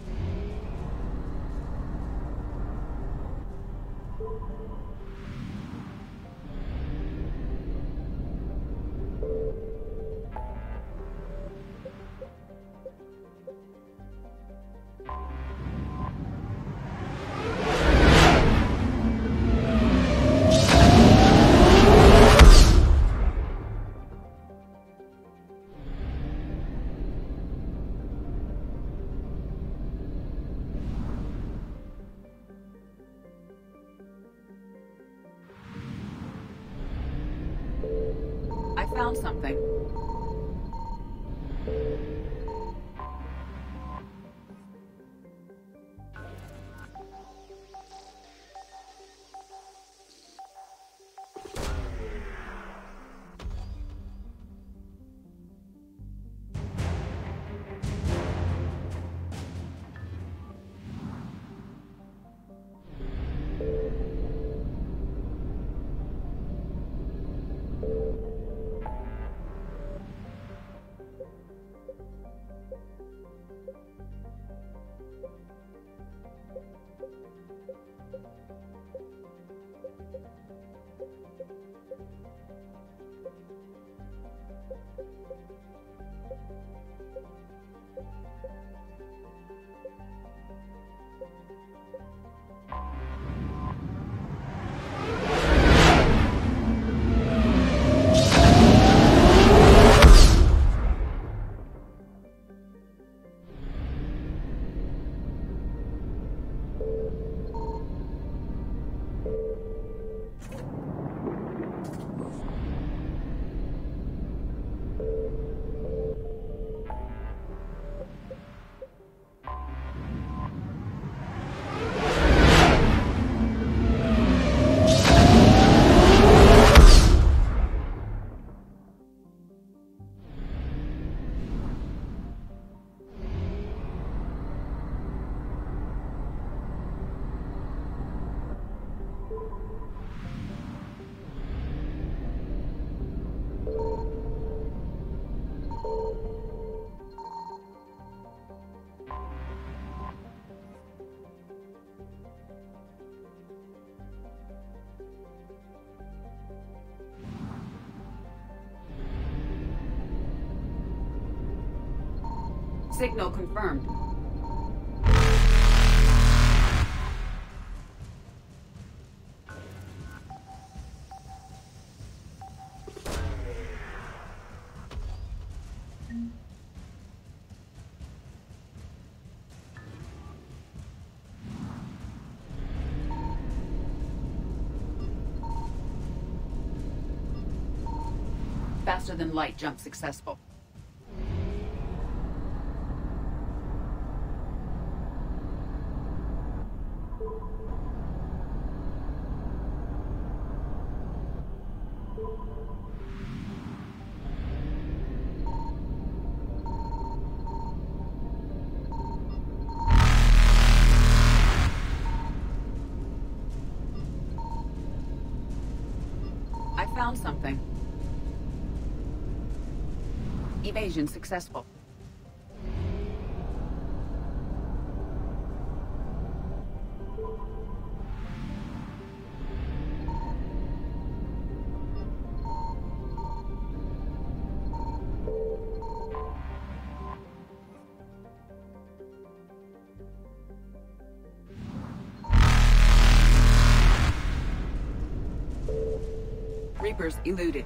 I found something. Signal confirmed. Faster than light jump successful. I found something. Evasion successful. Reapers eluded.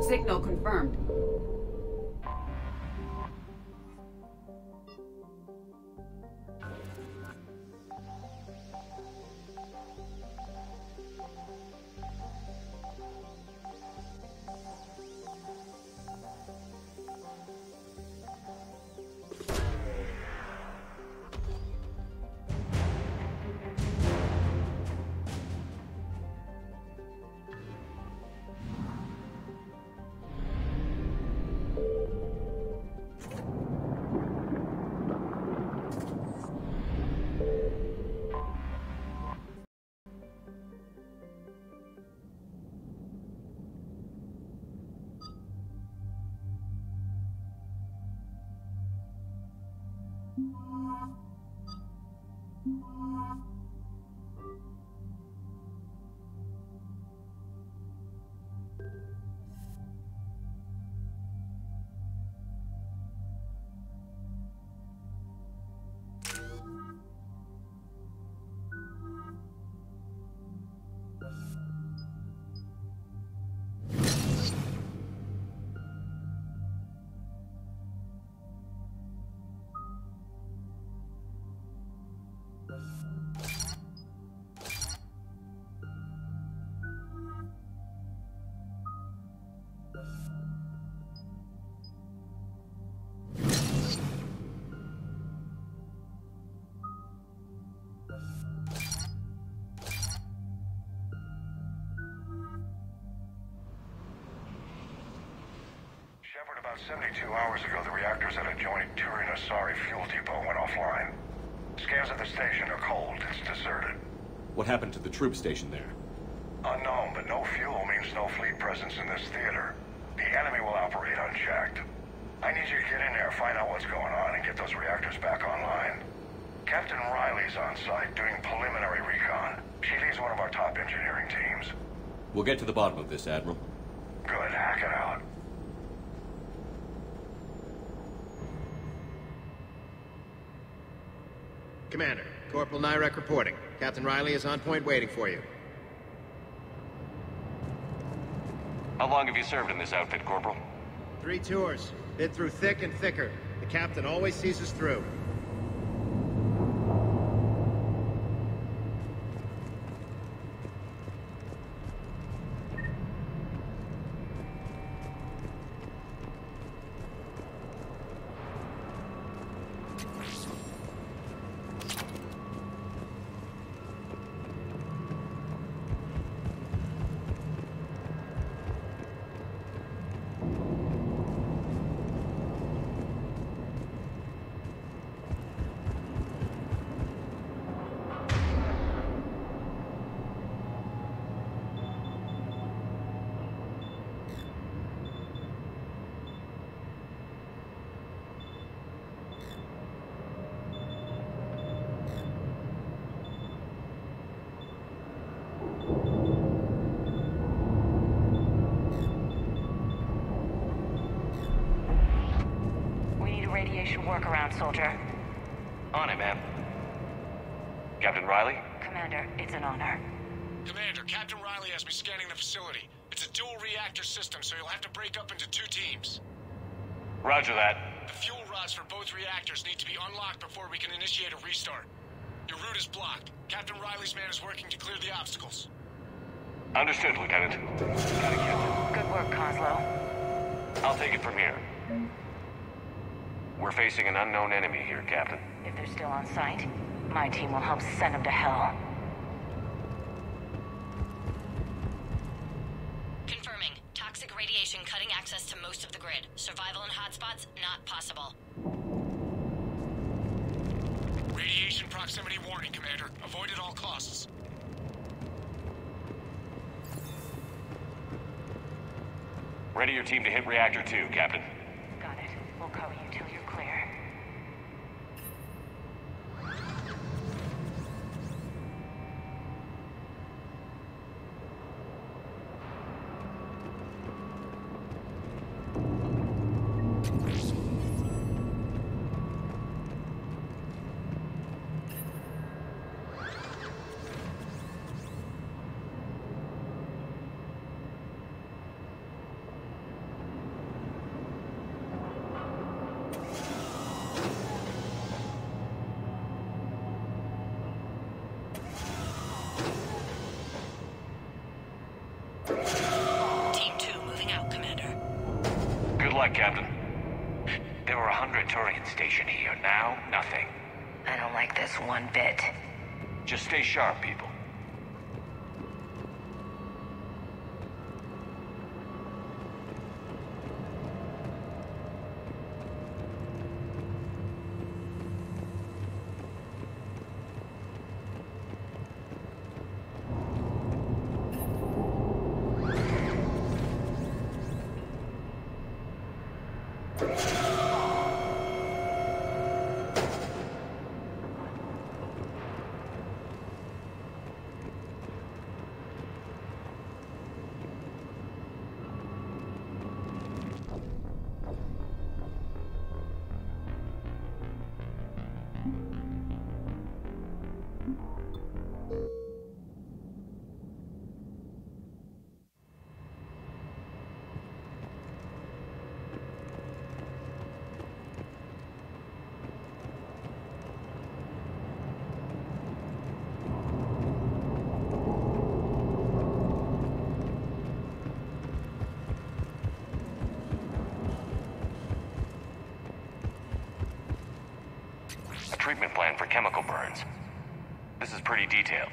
Signal confirmed. About 72 hours ago, the reactors at adjoining Turin-Asari fuel depot went offline. Scans at the station are cold. It's deserted. What happened to the troop station there? Unknown, but no fuel means no fleet presence in this theater. The enemy will operate you to get in there, find out what's going on, and get those reactors back online. Captain Riley's on site doing preliminary recon. She leads one of our top engineering teams. We'll get to the bottom of this, Admiral. Good, hack it out. Commander, Corporal Nyrek reporting. Captain Riley is on point waiting for you. How long have you served in this outfit, Corporal? 3 tours. Been through thick and thicker. The captain always sees us through. Radiation workaround, soldier. On it, ma'am. Captain Riley? Commander, it's an honor. Commander, Captain Riley has me scanning the facility. It's a dual reactor system, so you'll have to break up into 2 teams. Roger that. The fuel rods for both reactors need to be unlocked before we can initiate a restart. Your route is blocked. Captain Riley's man is working to clear the obstacles. Understood, Lieutenant. Got it, Captain. Good work, Coslow. I'll take it from here. We're facing an unknown enemy here, Captain. If they're still on site, my team will help send them to hell. Confirming. Toxic radiation cutting access to most of the grid. Survival in hotspots, not possible. Radiation proximity warning, Commander. Avoid at all costs. Ready your team to hit Reactor 2, Captain. Got it. We'll cover you till you're clear. Captain. There were 100 Turians stationed here. Now, nothing. I don't like this one bit. Just stay sharp, people. Treatment plan for chemical burns. This is pretty detailed.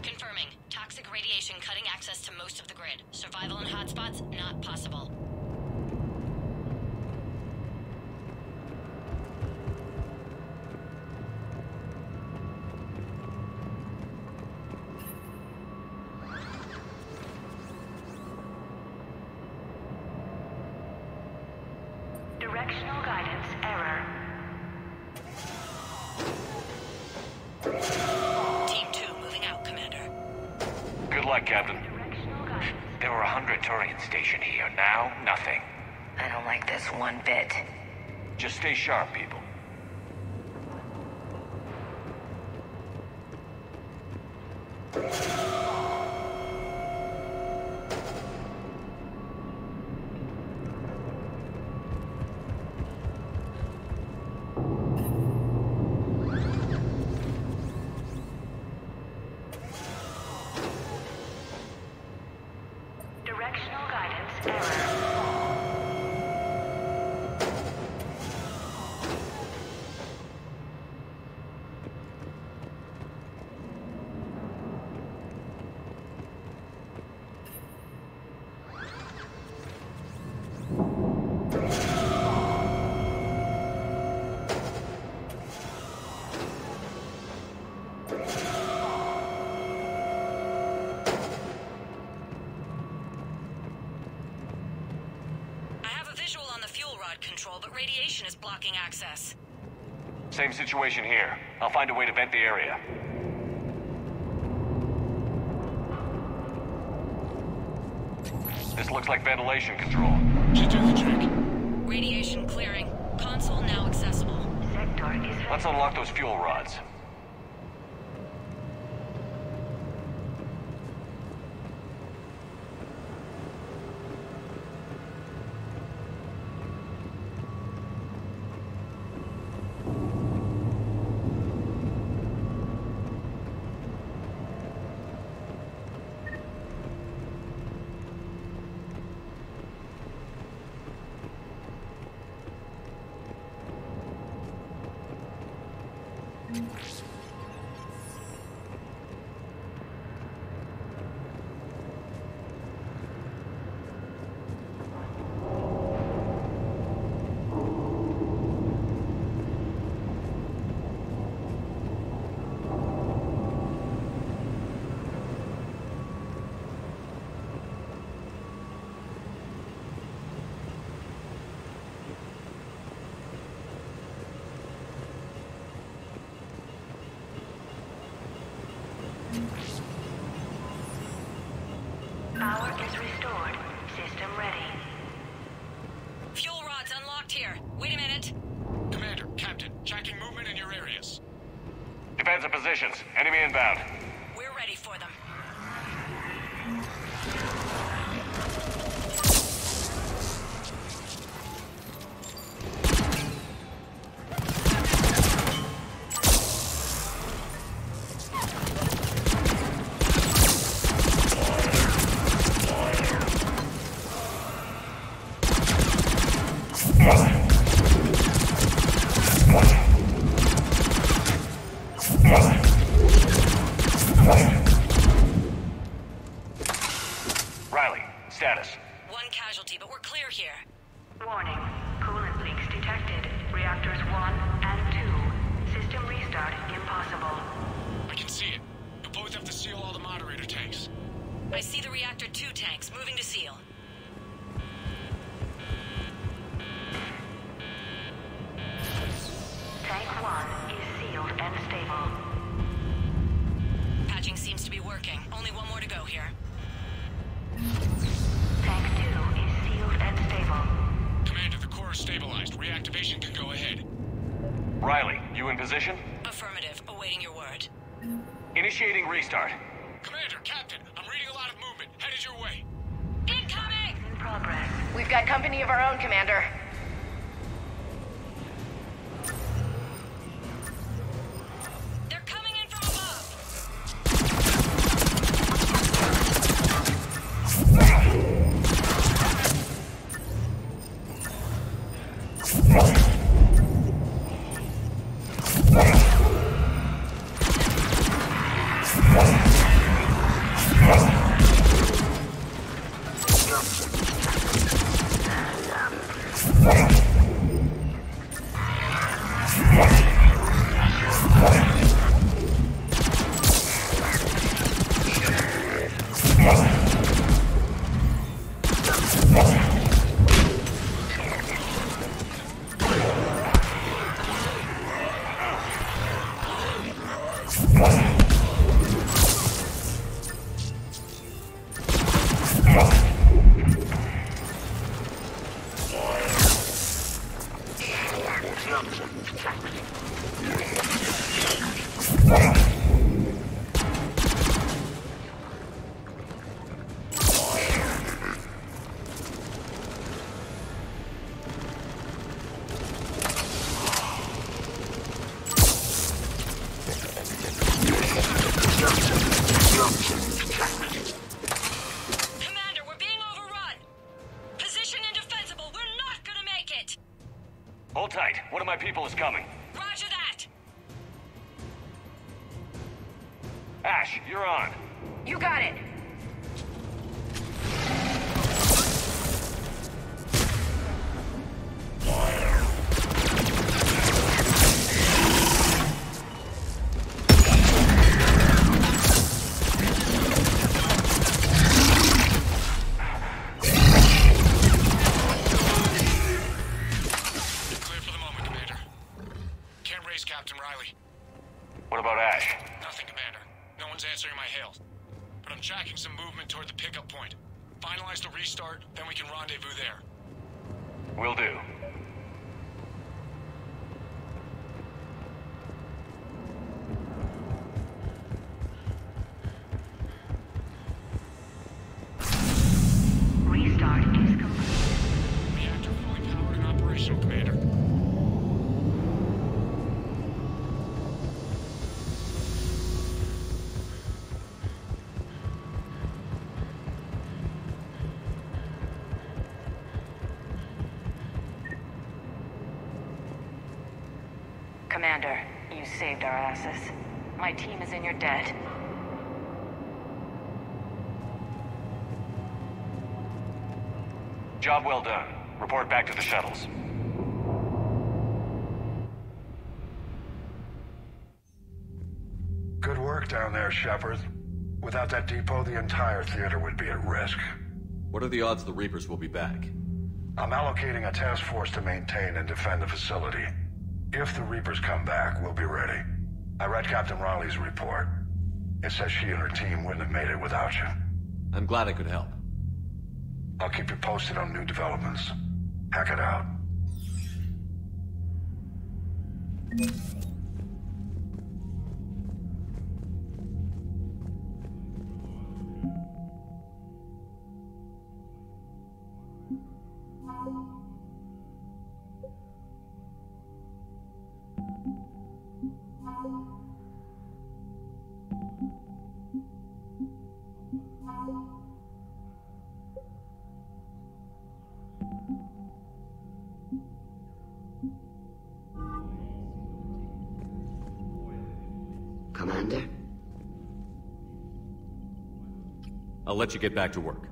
Confirming. Toxic radiation cutting access to most of the grid. Survival in hotspots, not possible. Directional guidance error. Team 2 moving out, Commander. Good luck, Captain. There were 100 Turians stationed here. Now, nothing. I don't like this one bit. Just stay sharp, people. Directional guidance error. Control, but radiation is blocking access. Same situation here. I'll find a way to vent the area. This looks like ventilation control. Should do the trick. Radiation clearing. Console now accessible. Sector is... Let's unlock those fuel rods. Power is restored. System ready. Fuel rods unlocked here. Wait a minute. Commander, Captain, tracking movement in your areas. Defensive positions. Enemy inbound. We're ready for them. Riley, status. One casualty, but we're clear here. Warning. Coolant leaks detected. Reactors 1 and 2. System restart impossible. I can see it. You'll both have to seal all the moderator tanks. I see the reactor 2 tanks moving to seal. Tank 1 is sealed and stable. Patching seems to be working. Only one more to go here. Tank 2 is sealed and stable. Commander, the core is stabilized. Reactivation can go ahead. Riley, you in position? Affirmative. Awaiting your word. Initiating restart. Commander, Captain, I'm reading a lot of movement. Headed your way. Incoming! In progress. We've got company of our own, Commander. They're coming in from above. Commander, we're being overrun. Position indefensible. We're not gonna make it. Hold tight. One of my people is coming. Roger that. Ash, you're on. You got it. Clear for the moment, Commander. Can't raise Captain Riley. What about Ash? Nothing, Commander. No one's answering my hails. But I'm tracking some movement toward the pickup point. Finalize the restart, then we can rendezvous there. Will do. Restart is complete. Reactor fully powered and operational, Commander. Commander, you saved our asses. My team is in your debt. Job well done. Report back to the shuttles. Good work down there, Shepard. Without that depot, the entire theater would be at risk. What are the odds the Reapers will be back? I'm allocating a task force to maintain and defend the facility. If the Reapers come back, we'll be ready. I read Captain Riley's report. It says she and her team wouldn't have made it without you. I'm glad I could help. I'll keep you posted on new developments. Hack it out. Commander? I'll let you get back to work.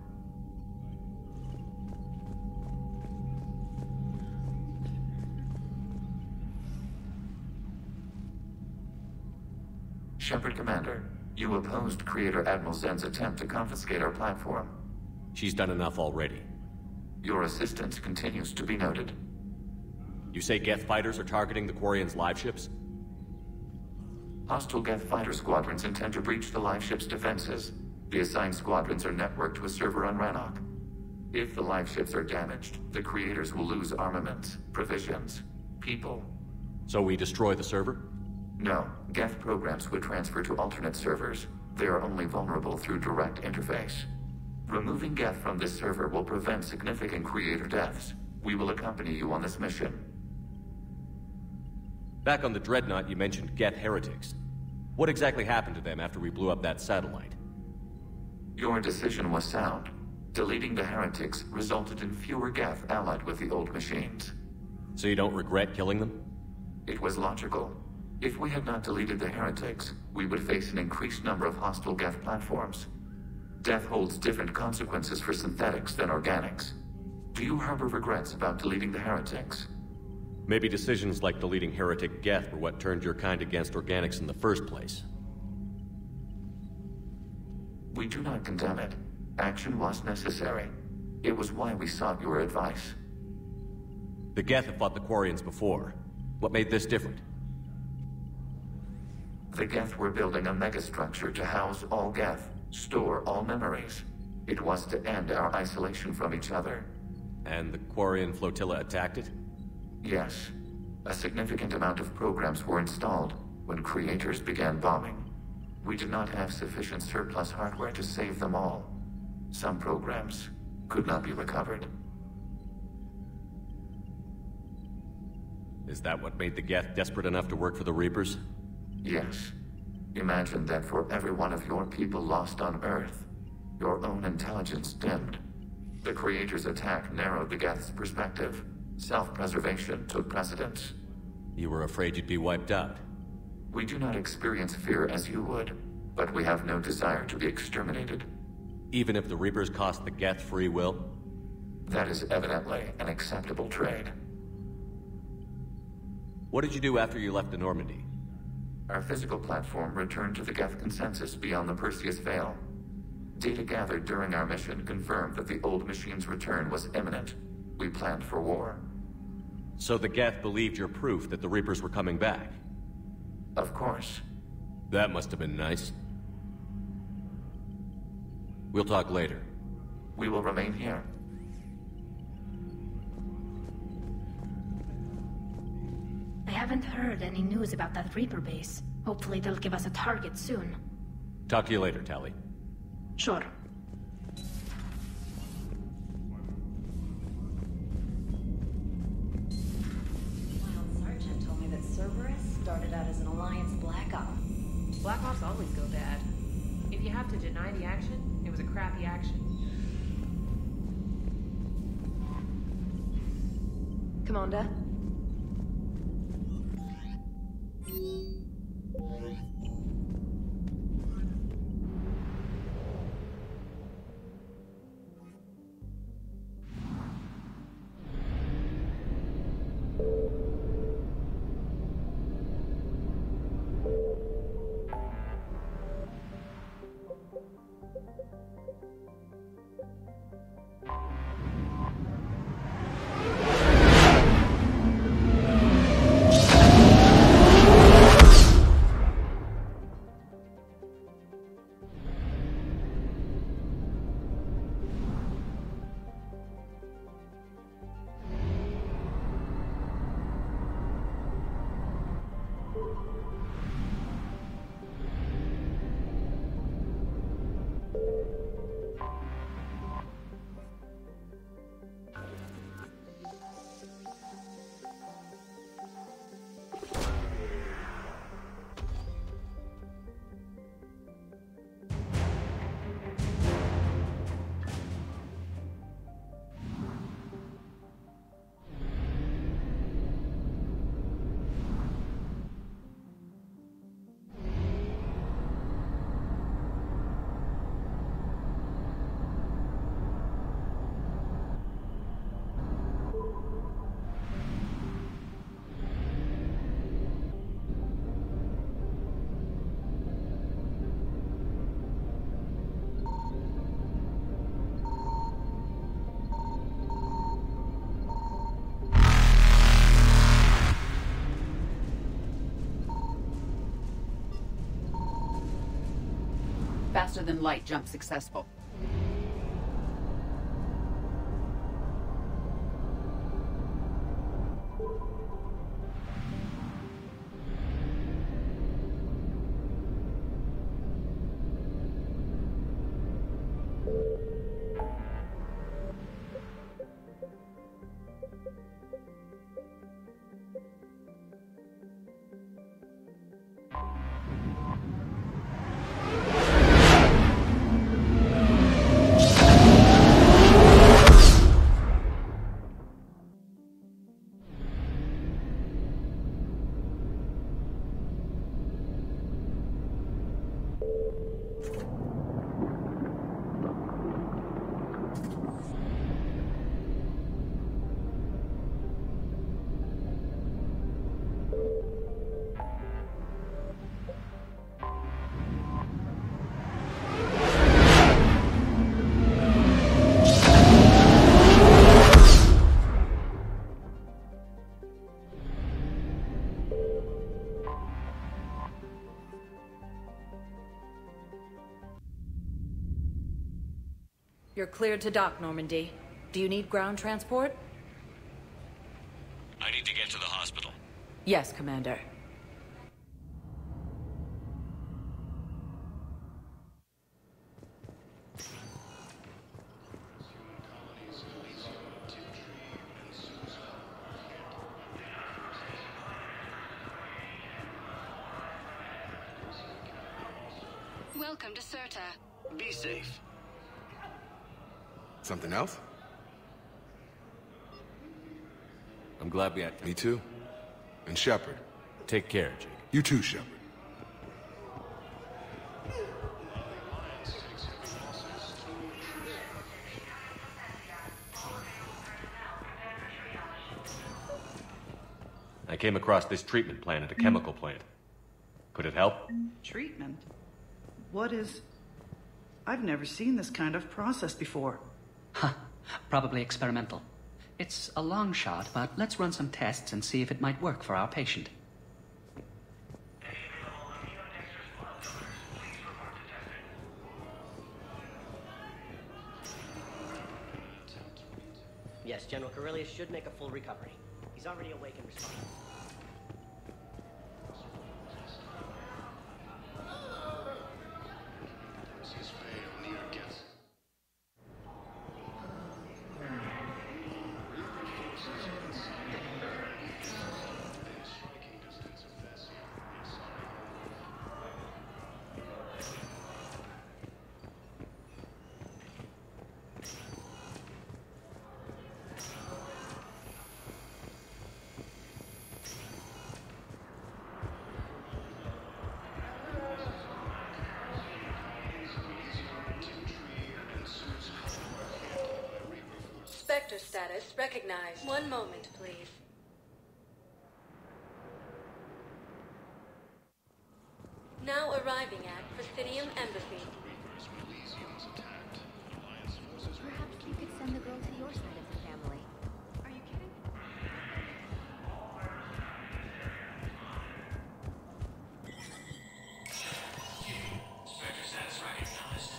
Shepard Commander, you opposed Creator Admiral Zen's attempt to confiscate our platform. She's done enough already. Your assistance continues to be noted. You say Geth fighters are targeting the Quarians' live ships? Hostile Geth fighter squadrons intend to breach the live ship's defenses. The assigned squadrons are networked to a server on Rannoch. If the live ships are damaged, the Creators will lose armaments, provisions, people. So we destroy the server? No, Geth programs would transfer to alternate servers. They are only vulnerable through direct interface. Removing Geth from this server will prevent significant Creator deaths. We will accompany you on this mission. Back on the Dreadnought, you mentioned Geth heretics. What exactly happened to them after we blew up that satellite? Your decision was sound. Deleting the heretics resulted in fewer Geth allied with the old machines. So you don't regret killing them? It was logical. If we had not deleted the heretics, we would face an increased number of hostile Geth platforms. Death holds different consequences for synthetics than organics. Do you harbor regrets about deleting the heretics? Maybe decisions like deleting heretic Geth were what turned your kind against organics in the first place. We do not condemn it. Action was necessary. It was why we sought your advice. The Geth have fought the Quarians before. What made this different? The Geth were building a megastructure to house all Geth, store all memories. It was to end our isolation from each other. And the Quarian flotilla attacked it? Yes. A significant amount of programs were installed when creators began bombing. We did not have sufficient surplus hardware to save them all. Some programs could not be recovered. Is that what made the Geth desperate enough to work for the Reapers? Yes. Imagine that for every one of your people lost on Earth, your own intelligence dimmed. The Creator's attack narrowed the Geth's perspective. Self-preservation took precedence. You were afraid you'd be wiped out. We do not experience fear as you would, but we have no desire to be exterminated. Even if the Reapers cost the Geth free will? That is evidently an acceptable trade. What did you do after you left the Normandy? Our physical platform returned to the Geth consensus beyond the Perseus Veil. Data gathered during our mission confirmed that the old machine's return was imminent. We planned for war. So the Geth believed your proof that the Reapers were coming back? Of course. That must have been nice. We'll talk later. We will remain here. I haven't heard any news about that Reaper base. Hopefully they'll give us a target soon. Talk to you later, Tali. Sure. Wild Sergeant told me that Cerberus started out as an Alliance Black Op. Black Ops always go bad. If you have to deny the action, it was a crappy action. Commander? Faster than light jump successful. You're cleared to dock, Normandy. Do you need ground transport? I need to get to the hospital. Yes, Commander. Welcome to Serta. Be safe. Something else? I'm glad we had time. Me too. And Shepard. Take care, Jake. You too, Shepard. I came across this treatment plant at a chemical plant. Could it help? Treatment? What is... I've never seen this kind of process before. Huh. Probably experimental. It's a long shot, but let's run some tests and see if it might work for our patient. Yes, General Corellius should make a full recovery. He's already awake and responding. Spectre status recognized. One moment, please. Now arriving at Presidium Embassy. Perhaps you could send the girl to your side of the family. Are you kidding? Spectre status recognized.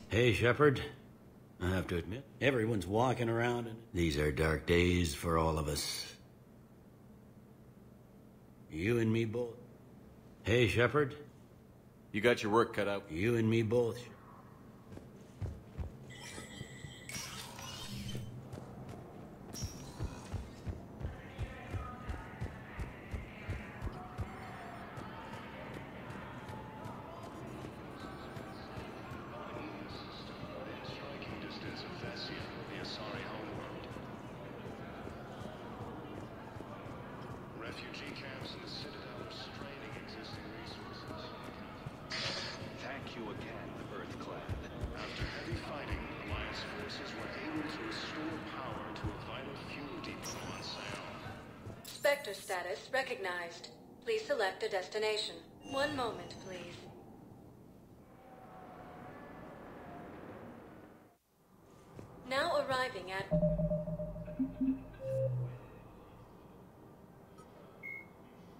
Hey, Shepard. I have to admit, everyone's walking around and these are dark days for all of us. You and me both. Hey, Shepard. You got your work cut out. You and me both. Refugee camps in the Citadel are straining existing resources. Thank you again, Earthclad. After heavy fighting, Alliance forces were able to restore power to a vital fuel depot on Sion. Spectre status recognized. Please select a destination. One moment, please. Now arriving at...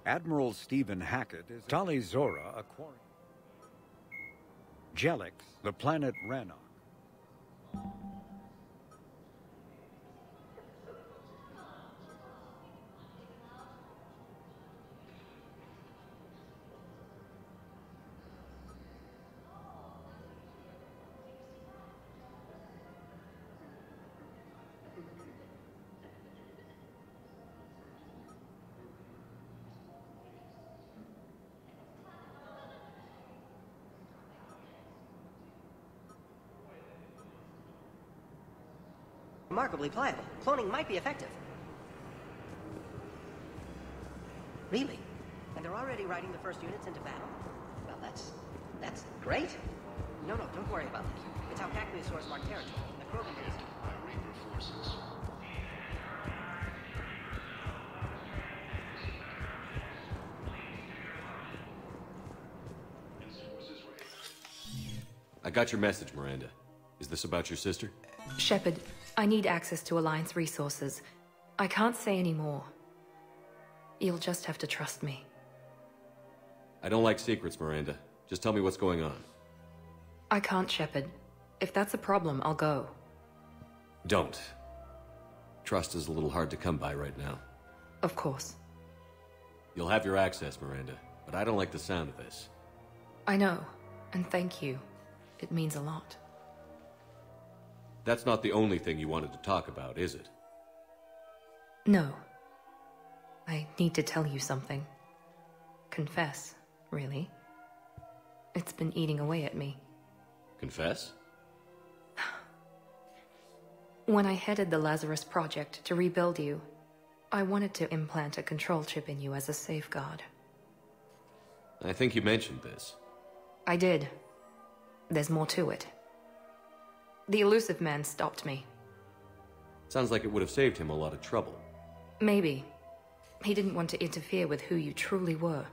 Admiral Stephen Hackett is Tali Zora, a quarry. Jelix, the planet Rannoch. Remarkably pliable. Cloning might be effective. Really? And they're already riding the first units into battle? Well, that's great. No, don't worry about that. It's how Cacmeosaurs mark territory. The Krogan days. Reaper forces. I got your message, Miranda. Is this about your sister? Shepard, I need access to Alliance resources. I can't say any more. You'll just have to trust me. I don't like secrets, Miranda. Just tell me what's going on. I can't, Shepard. If that's a problem, I'll go. Don't. Trust is a little hard to come by right now. Of course. You'll have your access, Miranda, but I don't like the sound of this. I know, and thank you. It means a lot. That's not the only thing you wanted to talk about, is it? No. I need to tell you something. Confess, really. It's been eating away at me. Confess? When I headed the Lazarus Project to rebuild you, I wanted to implant a control chip in you as a safeguard. I think you mentioned this. I did. There's more to it. The elusive man stopped me. Sounds like it would have saved him a lot of trouble. Maybe. He didn't want to interfere with who you truly were.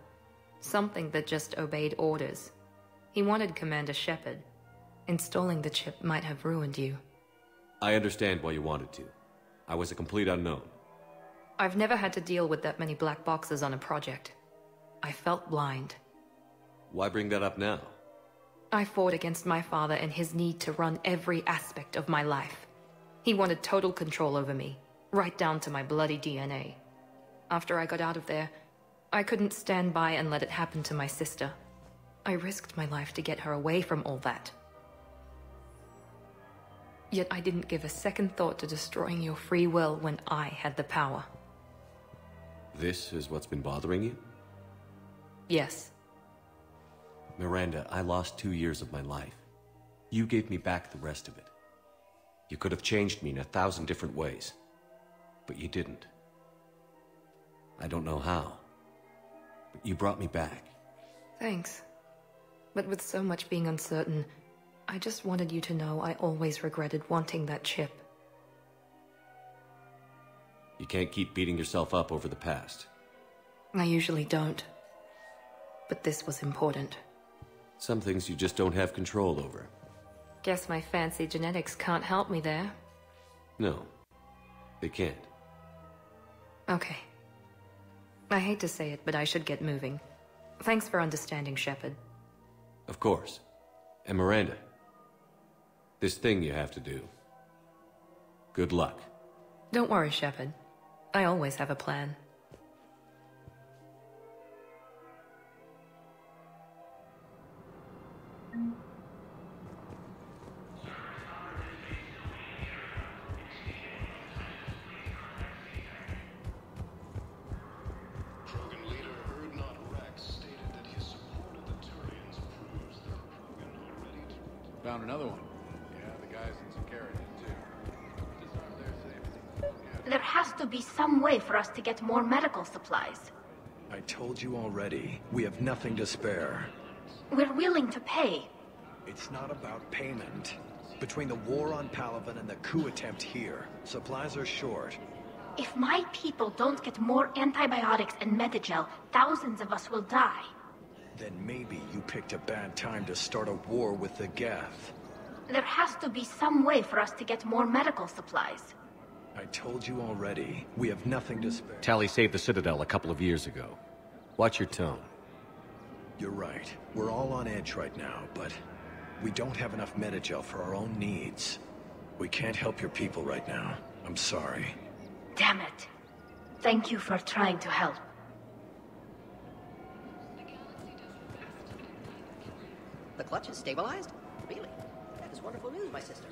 Something that just obeyed orders. He wanted Commander Shepard. Installing the chip might have ruined you. I understand why you wanted to. I was a complete unknown. I've never had to deal with that many black boxes on a project. I felt blind. Why bring that up now? I fought against my father and his need to run every aspect of my life. He wanted total control over me, right down to my bloody DNA. After I got out of there, I couldn't stand by and let it happen to my sister. I risked my life to get her away from all that. Yet I didn't give a second thought to destroying your free will when I had the power. This is what's been bothering you? Yes. Miranda, I lost 2 years of my life. You gave me back the rest of it. You could have changed me in 1,000 different ways, but you didn't. I don't know how, but you brought me back. Thanks. But with so much being uncertain, I just wanted you to know I always regretted wanting that chip. You can't keep beating yourself up over the past. I usually don't. But this was important. Some things you just don't have control over. Guess my fancy genetics can't help me there. No, they can't. Okay. I hate to say it, but I should get moving. Thanks for understanding, Shepard. Of course. And Miranda, this thing you have to do. Good luck. Don't worry, Shepard. I always have a plan. Found another one. Yeah, the guys in security, too. Disarm their safety. There has to be some way for us to get more medical supplies. I told you already. We have nothing to spare. We're willing to pay. It's not about payment. Between the war on Palaven and the coup attempt here, supplies are short. If my people don't get more antibiotics and Medigel, thousands of us will die. Then maybe you picked a bad time to start a war with the Geth. There has to be some way for us to get more medical supplies. I told you already. We have nothing to spare. Tally saved the Citadel a couple of years ago. Watch your tone. You're right. We're all on edge right now, but we don't have enough Medigel for our own needs. We can't help your people right now. I'm sorry. Damn it. Thank you for trying to help. The clutch is stabilized? Really? That is wonderful news, my sister.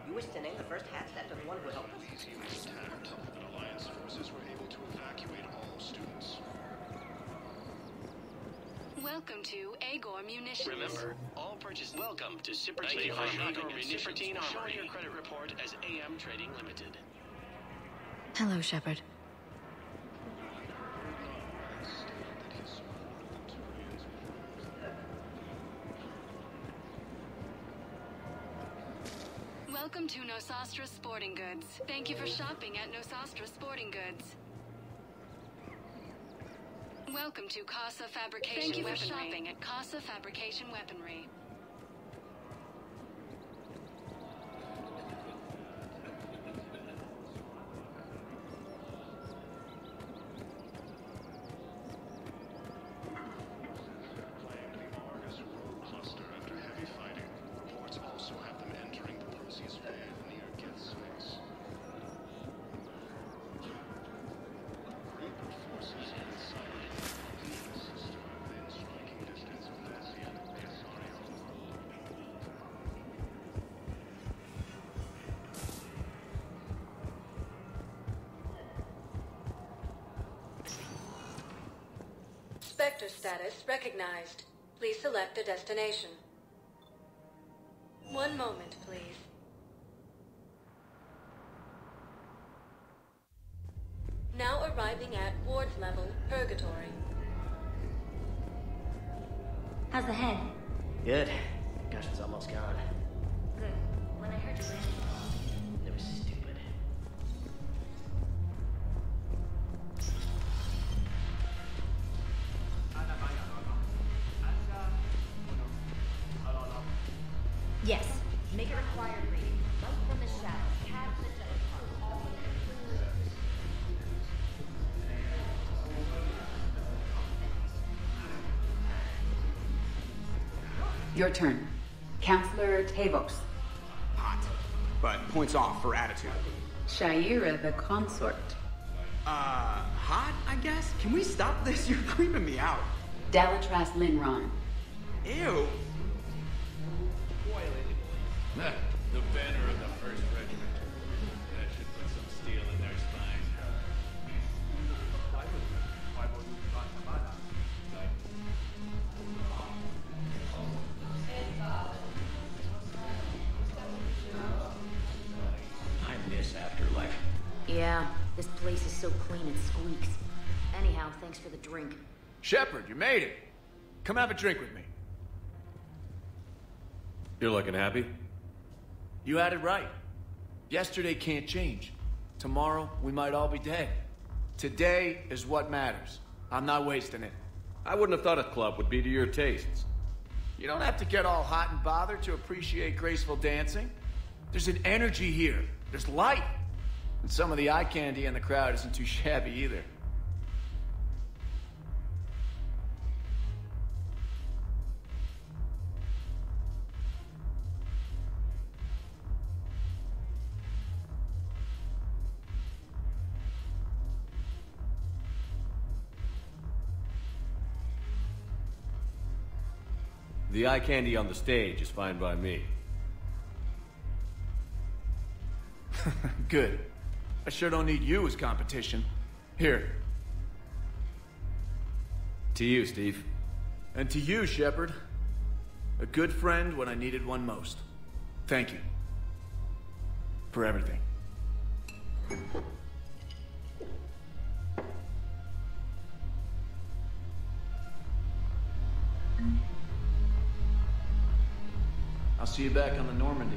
You wish to name the first hat after the one who helped us? He was tapped, but Alliance forces were able to evacuate all students. Welcome to Agor Munitions. Remember, all purchase. Welcome to Sippertine. Thank you for shopping at Sippertine Sippertine. Armory. Show your credit report as AM Trading Limited. Hello, Shepard. Welcome to Nosastra Sporting Goods. Thank you for shopping at Nosastra Sporting Goods. Welcome to Casa Fabrication Weaponry. Thank you for shopping at Casa Fabrication Weaponry. Spectre status recognized. Please select a destination. One moment, please. Now arriving at Ward's level, Purgatory. How's the head? Good. Concussion's almost gone. Good. When I heard you ran, It was stupid. yes. Make it required reading. Light from the shadow. Cast the Your turn. Counselor Tavos. Hot. But points off for attitude. Shaira the consort. Hot, I guess? Can we stop this? You're creeping me out. Dalatras Linron. Ew. The banner of the 1st Regiment. That should put some steel in their spine. I miss Afterlife. Yeah, this place is so clean it squeaks. Anyhow, thanks for the drink. Shepard, you made it. Come have a drink with me. You're looking happy? You had it right. Yesterday can't change. Tomorrow, we might all be dead. Today is what matters. I'm not wasting it. I wouldn't have thought a club would be to your tastes. You don't have to get all hot and bothered to appreciate graceful dancing. There's an energy here. There's light. And some of the eye candy in the crowd isn't too shabby either. The eye candy on the stage is fine by me. Good. I sure don't need you as competition. Here. To you, Steve. And to you, Shepard. A good friend when I needed one most. Thank you. For everything. I'll see you back on the Normandy.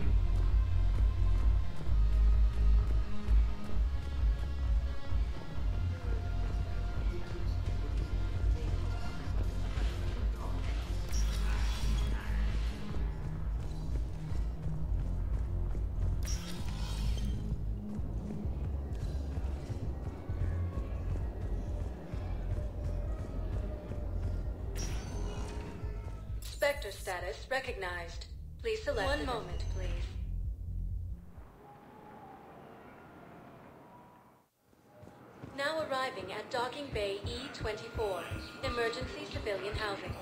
Spectre status recognized. Please select one moment, please. Now arriving at Docking Bay E-24, emergency civilian housing.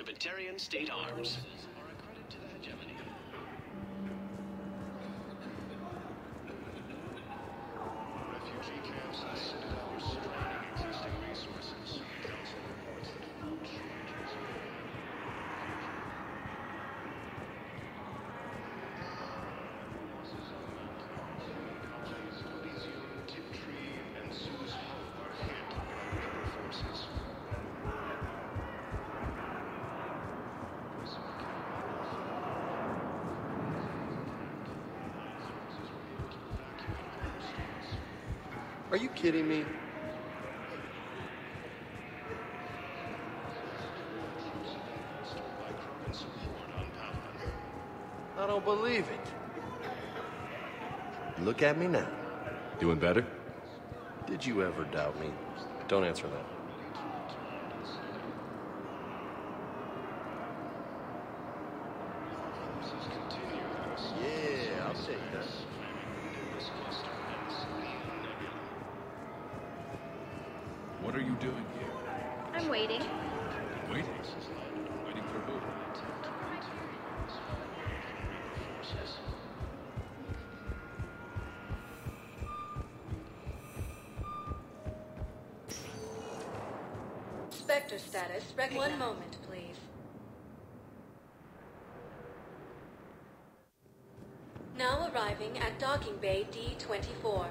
to Batarian State Arms. Are a credit to the hegemony. Refugee camps and citadels draining existing resources. Council reports that food shortages. Tiptree and Sue's Hope are hit by Reaper forces. Are you kidding me? I don't believe it. Look at me now. Doing better? Did you ever doubt me? Don't answer that. Yeah, I'll take that. What are you doing here? I'm waiting. Waiting? Waiting for who? Spectre status recognized. 1 moment, please. Now arriving at docking bay D-24.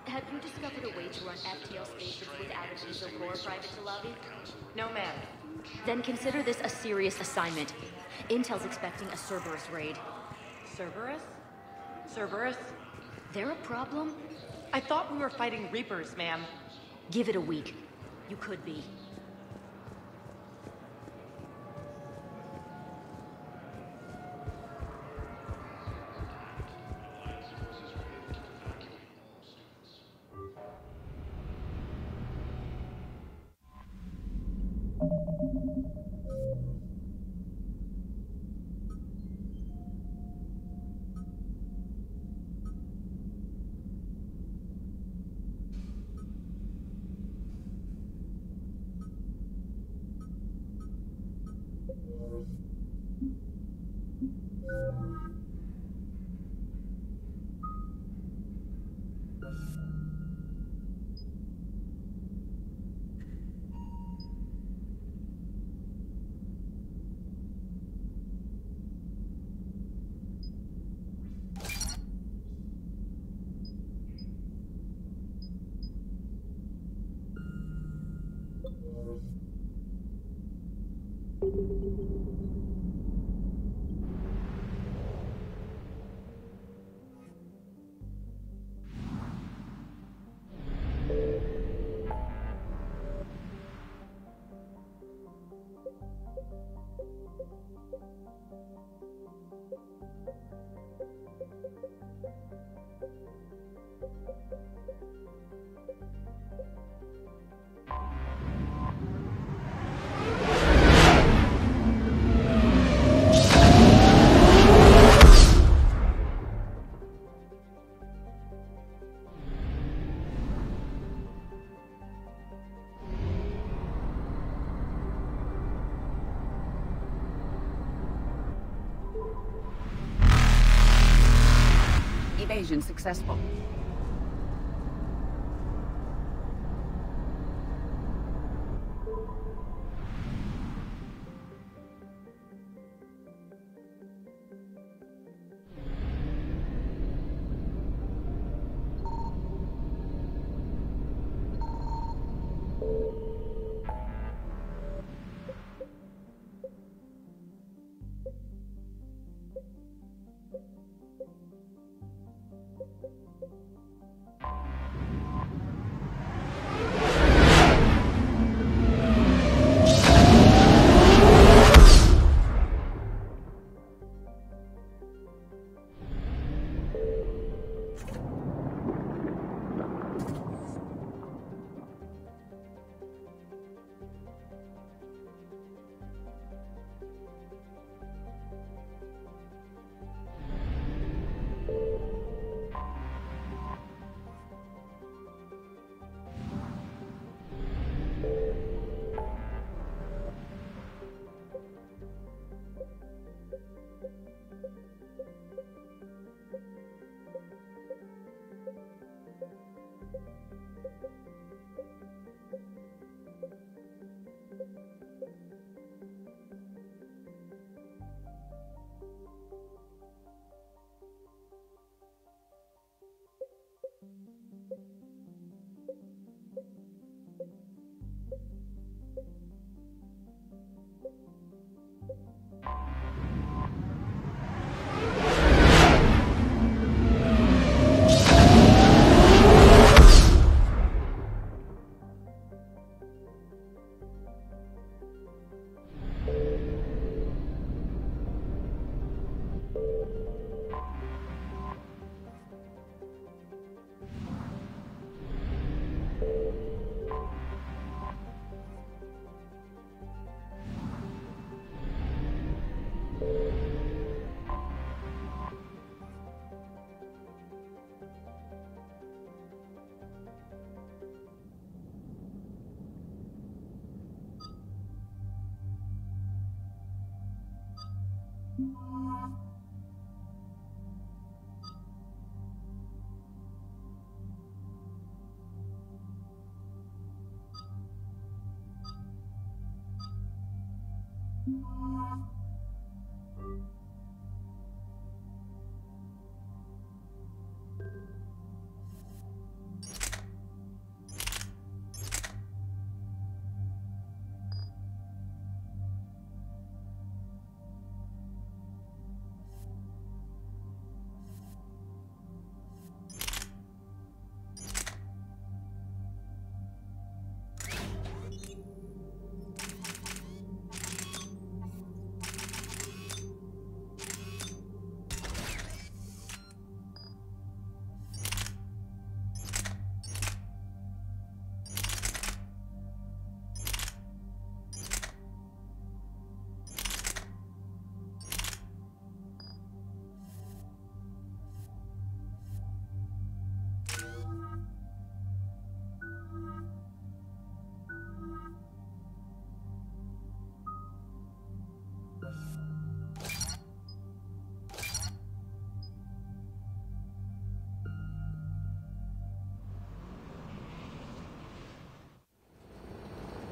Have you discovered a way to run FTL stations without a diesel core private to lobby? No, ma'am. Then consider this a serious assignment. Intel's expecting a Cerberus raid. Cerberus? Cerberus? They're a problem? I thought we were fighting Reapers, ma'am. Give it a week. You could be. Evasion successful.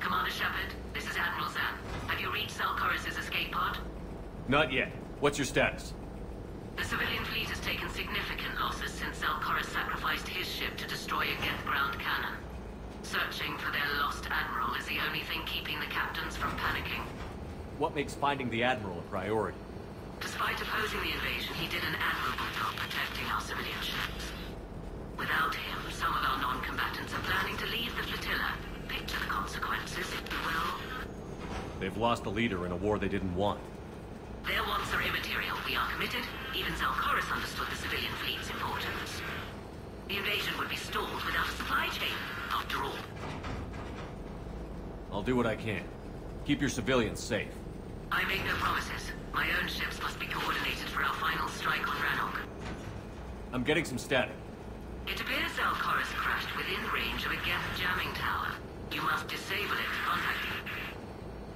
Commander Shepard, this is Admiral Zan. Have you reached Zelkorus' escape pod? Not yet. What's your status? The civilian fleet has taken significant losses since Zelkorus sacrificed his ship to destroy a Geth ground cannon. Searching for their lost admiral is the only thing keeping the captains from panicking. What makes finding the Admiral a priority? Despite opposing the invasion, he did an admirable job protecting our civilian ships. Without him, some of our non-combatants are planning to leave the flotilla. Picture the consequences, if you will. They've lost a leader in a war they didn't want. Their wants are immaterial. We are committed. Even Zelkorus understood the civilian fleet's importance. The invasion would be stalled without a supply chain, after all. I'll do what I can. Keep your civilians safe. I make no promises. My own ships must be coordinated for our final strike on Rannoch. I'm getting some static. It appears Zelkorus crashed within range of a Geth jamming tower. You must disable it to contact me.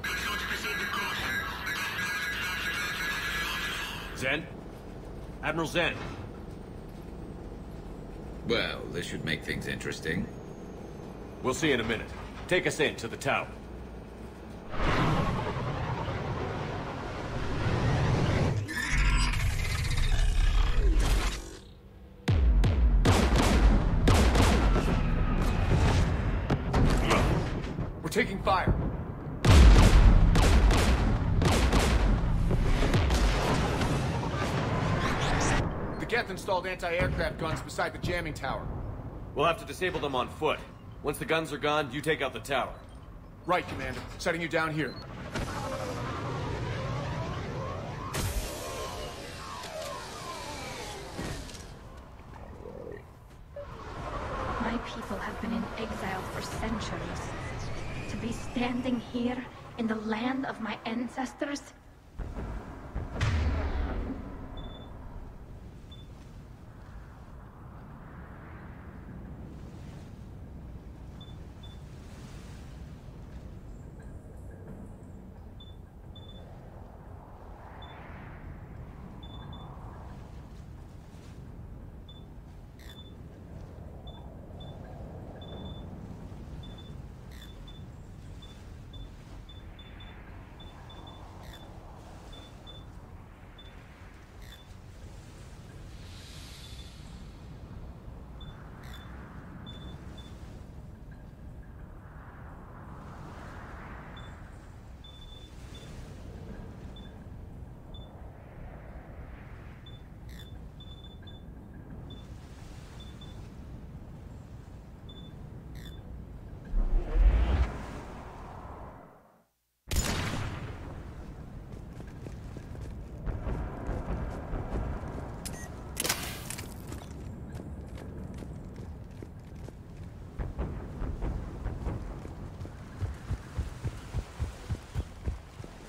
Continue to proceed with caution. Zen? Admiral Zen? Well, this should make things interesting. We'll see in a minute. Take us in to the tower. We're taking fire. The Geth installed anti-aircraft guns beside the jamming tower. We'll have to disable them on foot. Once the guns are gone, you take out the tower. Right, Commander. Setting you down here. My people have been in exile for centuries. To be standing here in the land of my ancestors?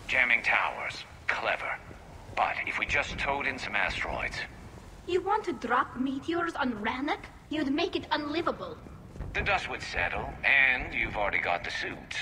Jamming towers. Clever. But if we just towed in some asteroids... You want to drop meteors on Rannoch? You'd make it unlivable. The dust would settle, and you've already got the suits.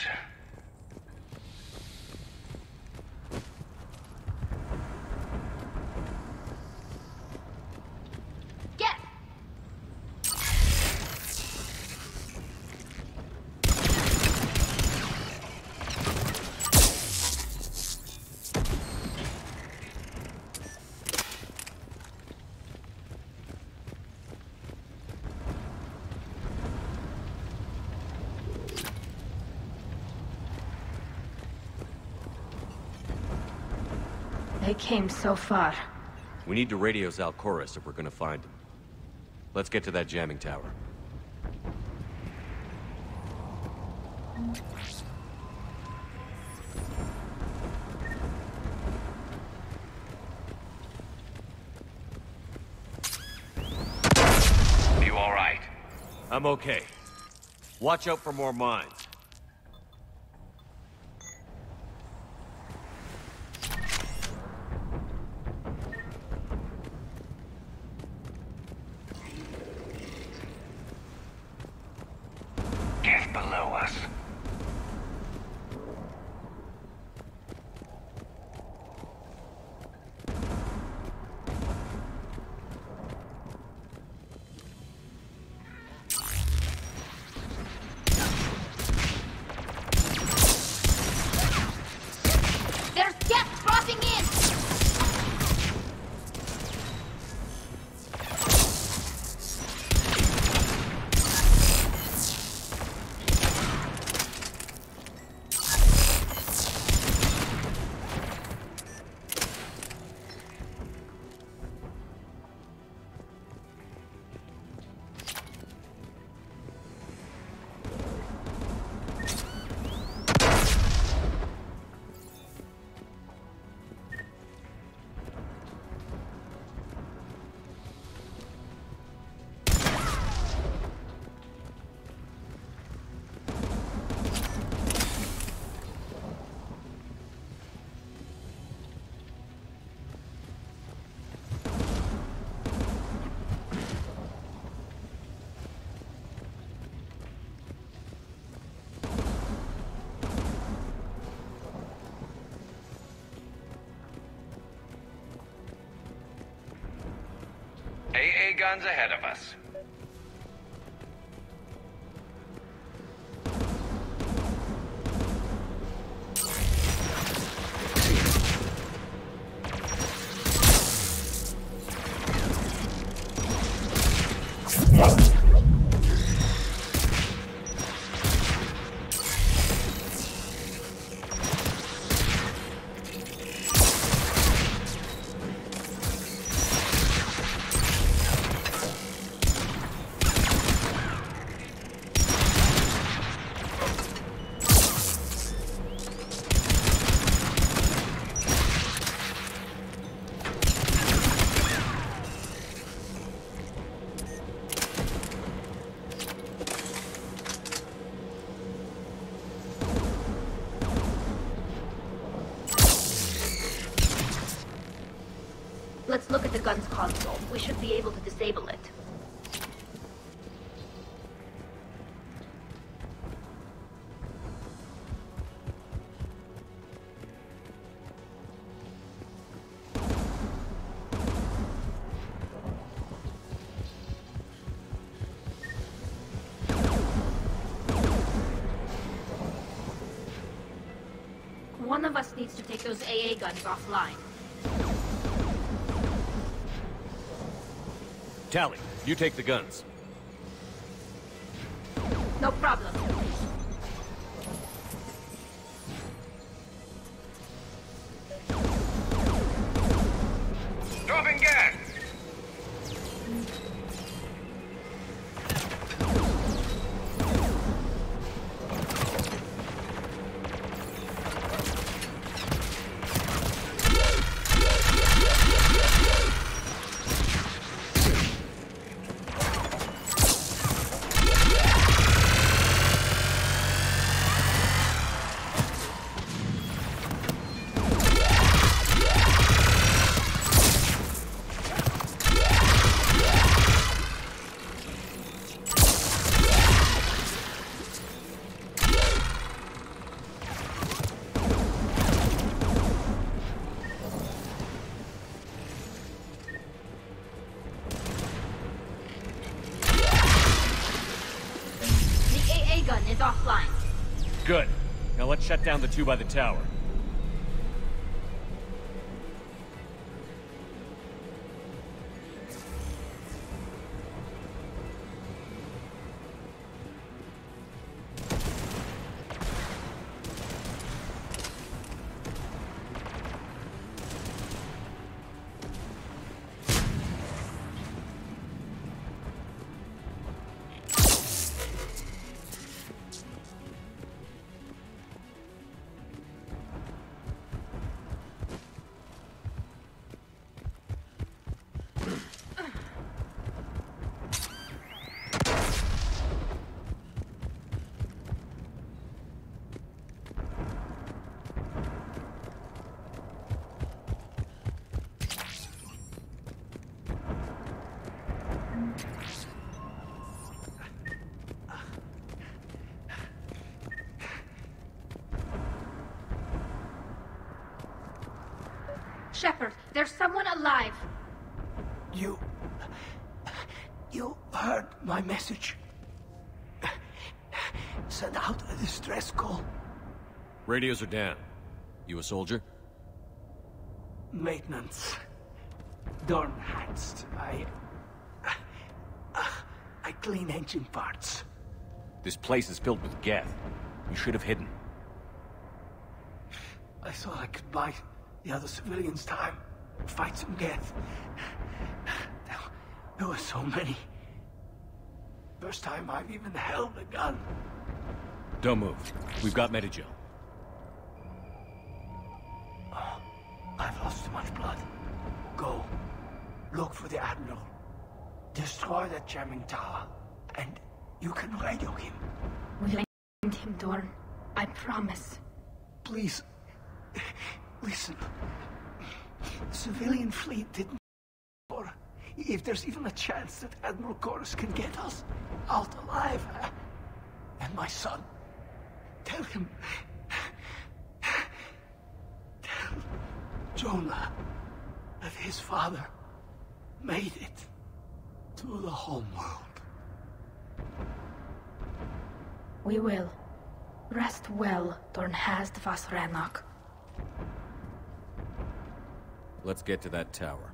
They came so far. We need to radio Zalcoris if we're gonna find him. Let's get to that jamming tower. You all right? I'm okay. Watch out for more mines. Get below us. There's gas crossing in! AA guns ahead of us. Let's look at the gun's console. We should be able to disable it. One of us needs to take those AA guns offline. Tally, you take the guns. No problem. Dropping gas! Gun is offline. Good. Now let's shut down the two by the tower. Shepard, there's someone alive. You heard my message. Send out a distress call. Radios are down. You a soldier? Maintenance. Dorn hats. I clean engine parts. This place is filled with Geth. You should have hidden. I thought I could buy the other civilians time. Fight some Geth. There were so many. First time I've even held a gun. Don't move. We've got Medigel. Oh, I've lost too much blood. Go. Look for the Admiral. Destroy that jamming tower. And you can radio him. We'll find him, Dorn. I promise. Please. Listen. The civilian fleet didn't... If there's even a chance that Admiral Chorus can get us out alive. And my son. Tell him... Tell Jonah that his father made it to the homeworld. We will. Rest well, Dornhast vas Rannoch. Let's get to that tower.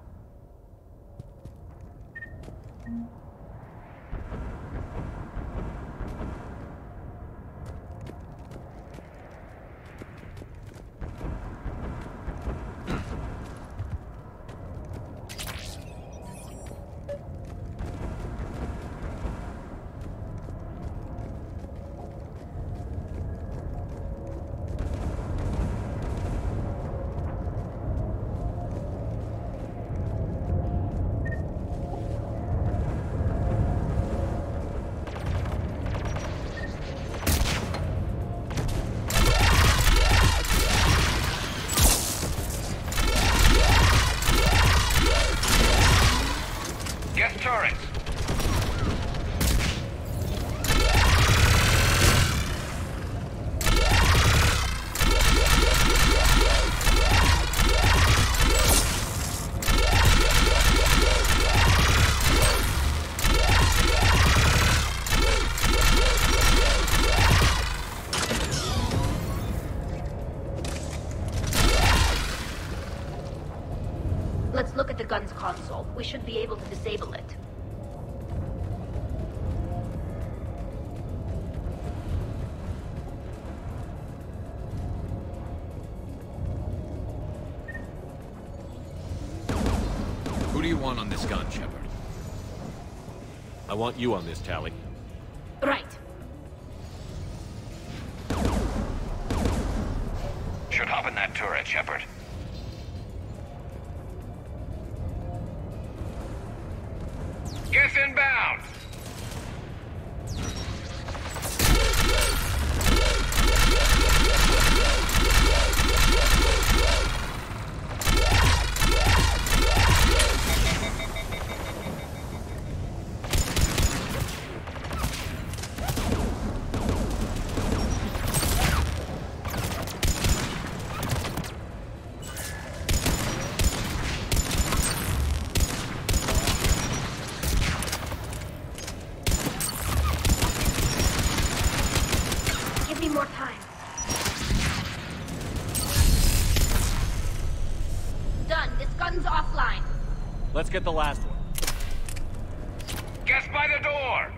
Let's look at the gun's console. We should be able to disable it. Who do you want on this gun, Shepard? I want you on this, Tally. Right. Should hop in that turret, Shepard. Geth inbound! Let's get the last one. Geth by the door!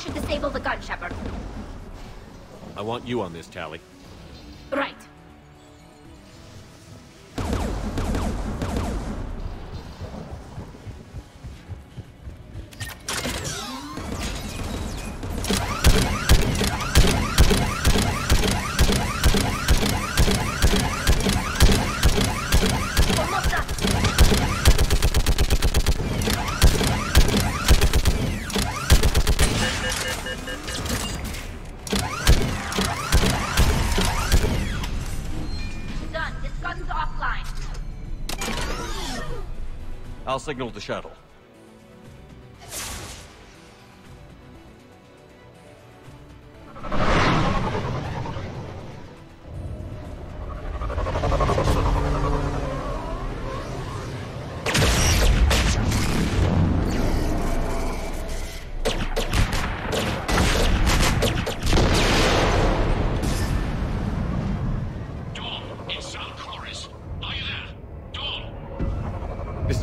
should disable the gun, Shepard. I want you on this, Tally. Right. I'll signal the shuttle.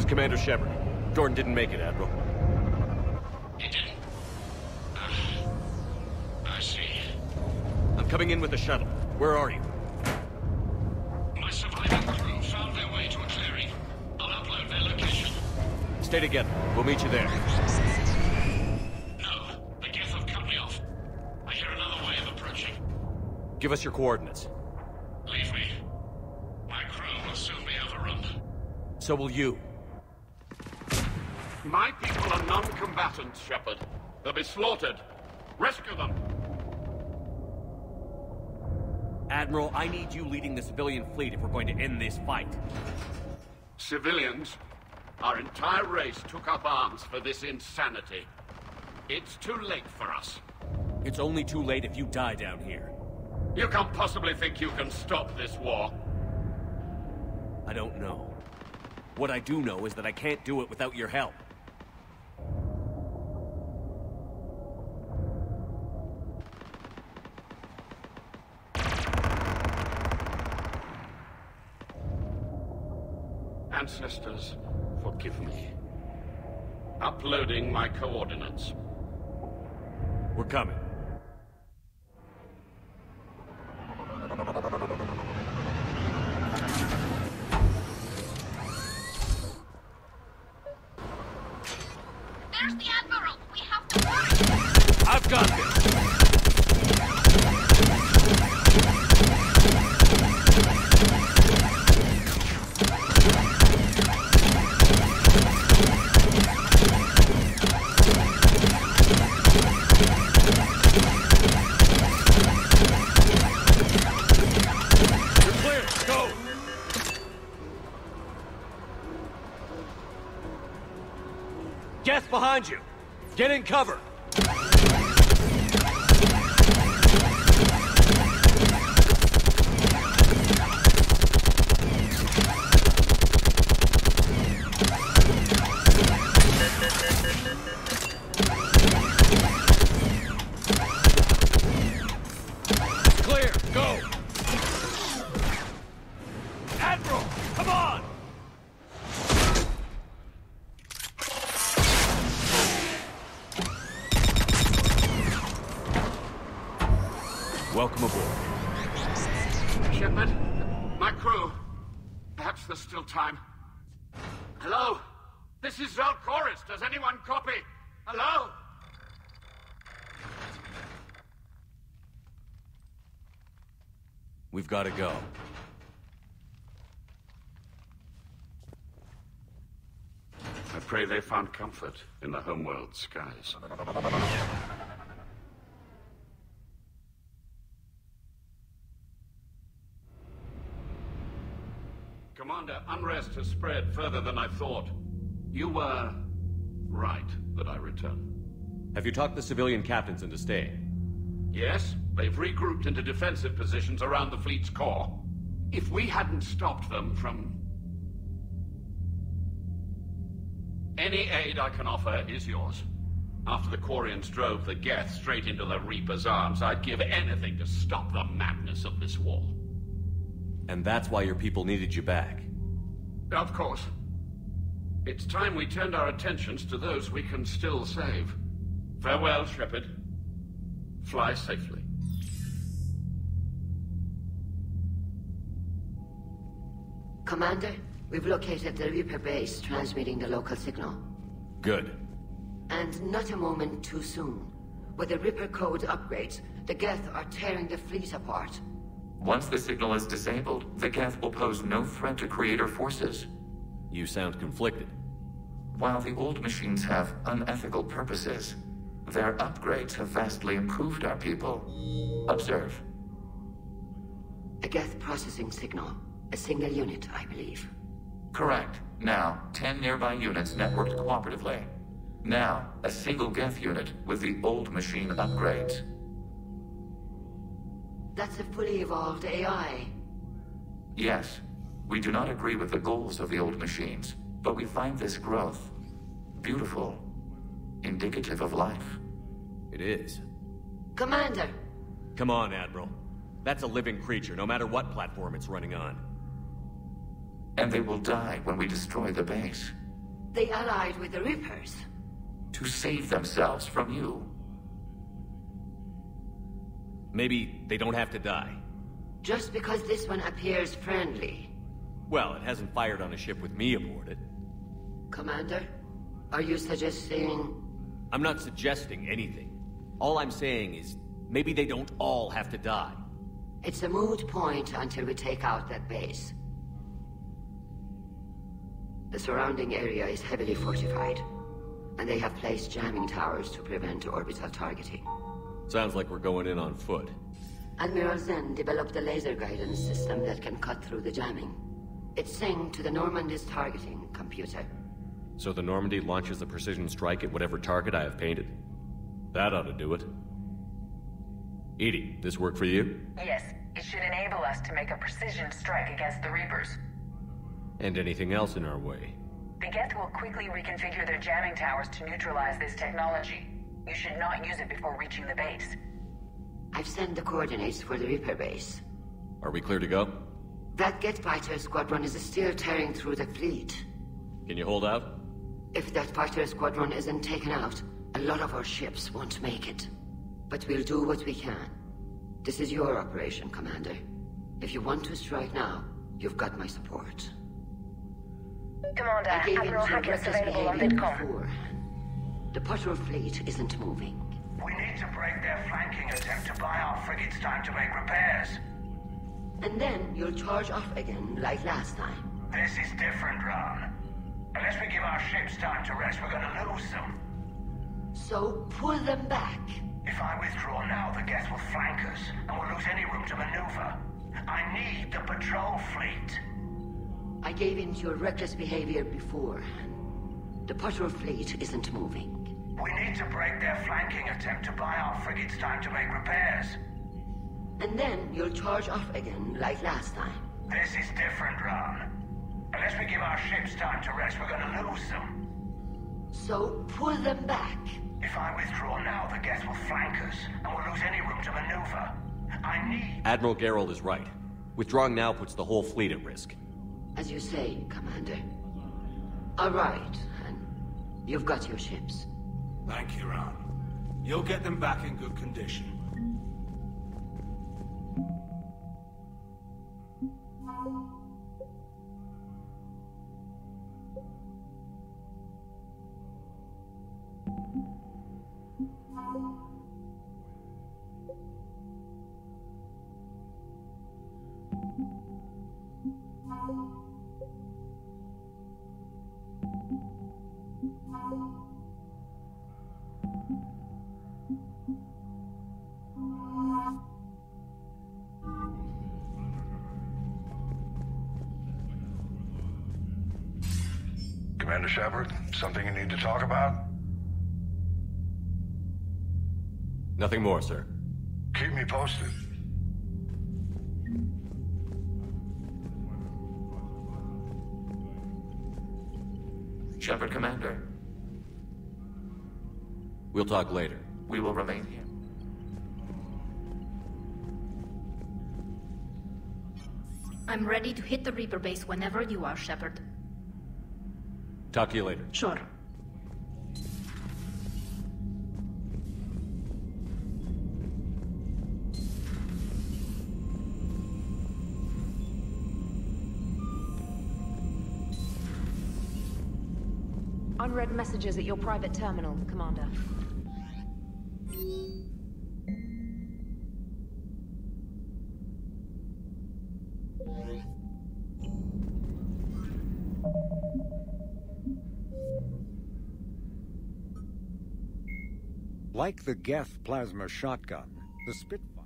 Commander Shepard. Jordan didn't make it, Admiral. He didn't? I see. I'm coming in with the shuttle. Where are you? My surviving crew found their way to a clearing. I'll upload their location. Stay together. We'll meet you there. No. The Geth have cut me off. I hear another way of approaching. Give us your coordinates. Leave me. My crew will soon be overrun. So will you. My people are non-combatants, Shepard. They'll be slaughtered. Rescue them. Admiral, I need you leading the civilian fleet if we're going to end this fight. Civilians? Our entire race took up arms for this insanity. It's too late for us. It's only too late if you die down here. You can't possibly think you can stop this war. I don't know. What I do know is that I can't do it without your help. Ancestors, forgive me. Uploading my coordinates. We're coming. There's the Admiral! We have to work! I've got this! Geth behind you! Get in cover! Clear! Go! Admiral! Come on! Welcome aboard. Shepard, my crew. Perhaps there's still time. Hello? This is Zalcoris. Does anyone copy? Hello? We've got to go. I pray they found comfort in the homeworld skies. Commander, unrest has spread further than I thought. You were right that I return. Have you talked the civilian captains into staying? Yes, they've regrouped into defensive positions around the fleet's core. If we hadn't stopped them from... Any aid I can offer is yours. After the Quarians drove the Geth straight into the Reaper's arms, I'd give anything to stop the madness of this war. And that's why your people needed you back. Of course. It's time we turned our attentions to those we can still save. Farewell, Shepard. Fly safely. Commander, we've located the Reaper base transmitting the local signal. Good. And not a moment too soon. With the Reaper code upgrades, the Geth are tearing the fleet apart. Once the signal is disabled, the Geth will pose no threat to Creator forces. You sound conflicted. While the old machines have unethical purposes, their upgrades have vastly improved our people. Observe. A Geth processing signal. A single unit, I believe. Correct. Now, 10 nearby units networked cooperatively. Now, a single Geth unit with the old machine upgrades. That's a fully evolved AI. Yes. We do not agree with the goals of the old machines, but we find this growth beautiful, indicative of life. It is. Commander! Come on, Admiral. That's a living creature, no matter what platform it's running on. And they will die when we destroy the base. They allied with the Reapers. To save themselves from you. Maybe they don't have to die. Just because this one appears friendly. Well, it hasn't fired on a ship with me aboard it. Commander, are you suggesting... I'm not suggesting anything. All I'm saying is, maybe they don't all have to die. It's a moot point until we take out that base. The surrounding area is heavily fortified, and they have placed jamming towers to prevent orbital targeting. Sounds like we're going in on foot. Admiral Zen developed a laser guidance system that can cut through the jamming. It's synced to the Normandy's targeting computer. So the Normandy launches a precision strike at whatever target I have painted? That ought to do it. Edie, this work for you? Yes, it should enable us to make a precision strike against the Reapers. And anything else in our way? The Geth will quickly reconfigure their jamming towers to neutralize this technology. You should not use it before reaching the base. I've sent the coordinates for the Reaper base. Are we clear to go? That Geth fighter squadron is still tearing through the fleet. Can you hold out? If that fighter squadron isn't taken out, a lot of our ships won't make it. But we'll do what we can. This is your operation, Commander. If you want to strike now, you've got my support. Commander, Admiral Hackett's available on VidCom. Before. The patrol fleet isn't moving. We need to break their flanking attempt to buy our frigates time to make repairs. And then you'll charge off again, like last time. This is different, Ron. Unless we give our ships time to rest, we're gonna lose them. So, pull them back. If I withdraw now, the Geth will flank us, and we'll lose any room to maneuver. I need the patrol fleet. I gave in to your reckless behavior before. The patrol fleet isn't moving. We need to break their flanking attempt to buy our frigates time to make repairs. And then you'll charge off again, like last time. This is different, Ron. Unless we give our ships time to rest, we're gonna lose them. So, pull them back. If I withdraw now, the Geth will flank us, and we'll lose any room to maneuver. I need... Admiral Geralt is right. Withdrawing now puts the whole fleet at risk. As you say, Commander. All right, and you've got your ships. Thank you, Ron. You'll get them back in good condition. Commander Shepard, something you need to talk about? Nothing more, sir. Keep me posted. Shepard, Commander. We'll talk later. We will remain here. I'm ready to hit the Reaper base whenever you are, Shepard. Talk to you later. Sure. Unread messages at your private terminal, Commander. Like the Geth plasma shotgun, the Spitfire...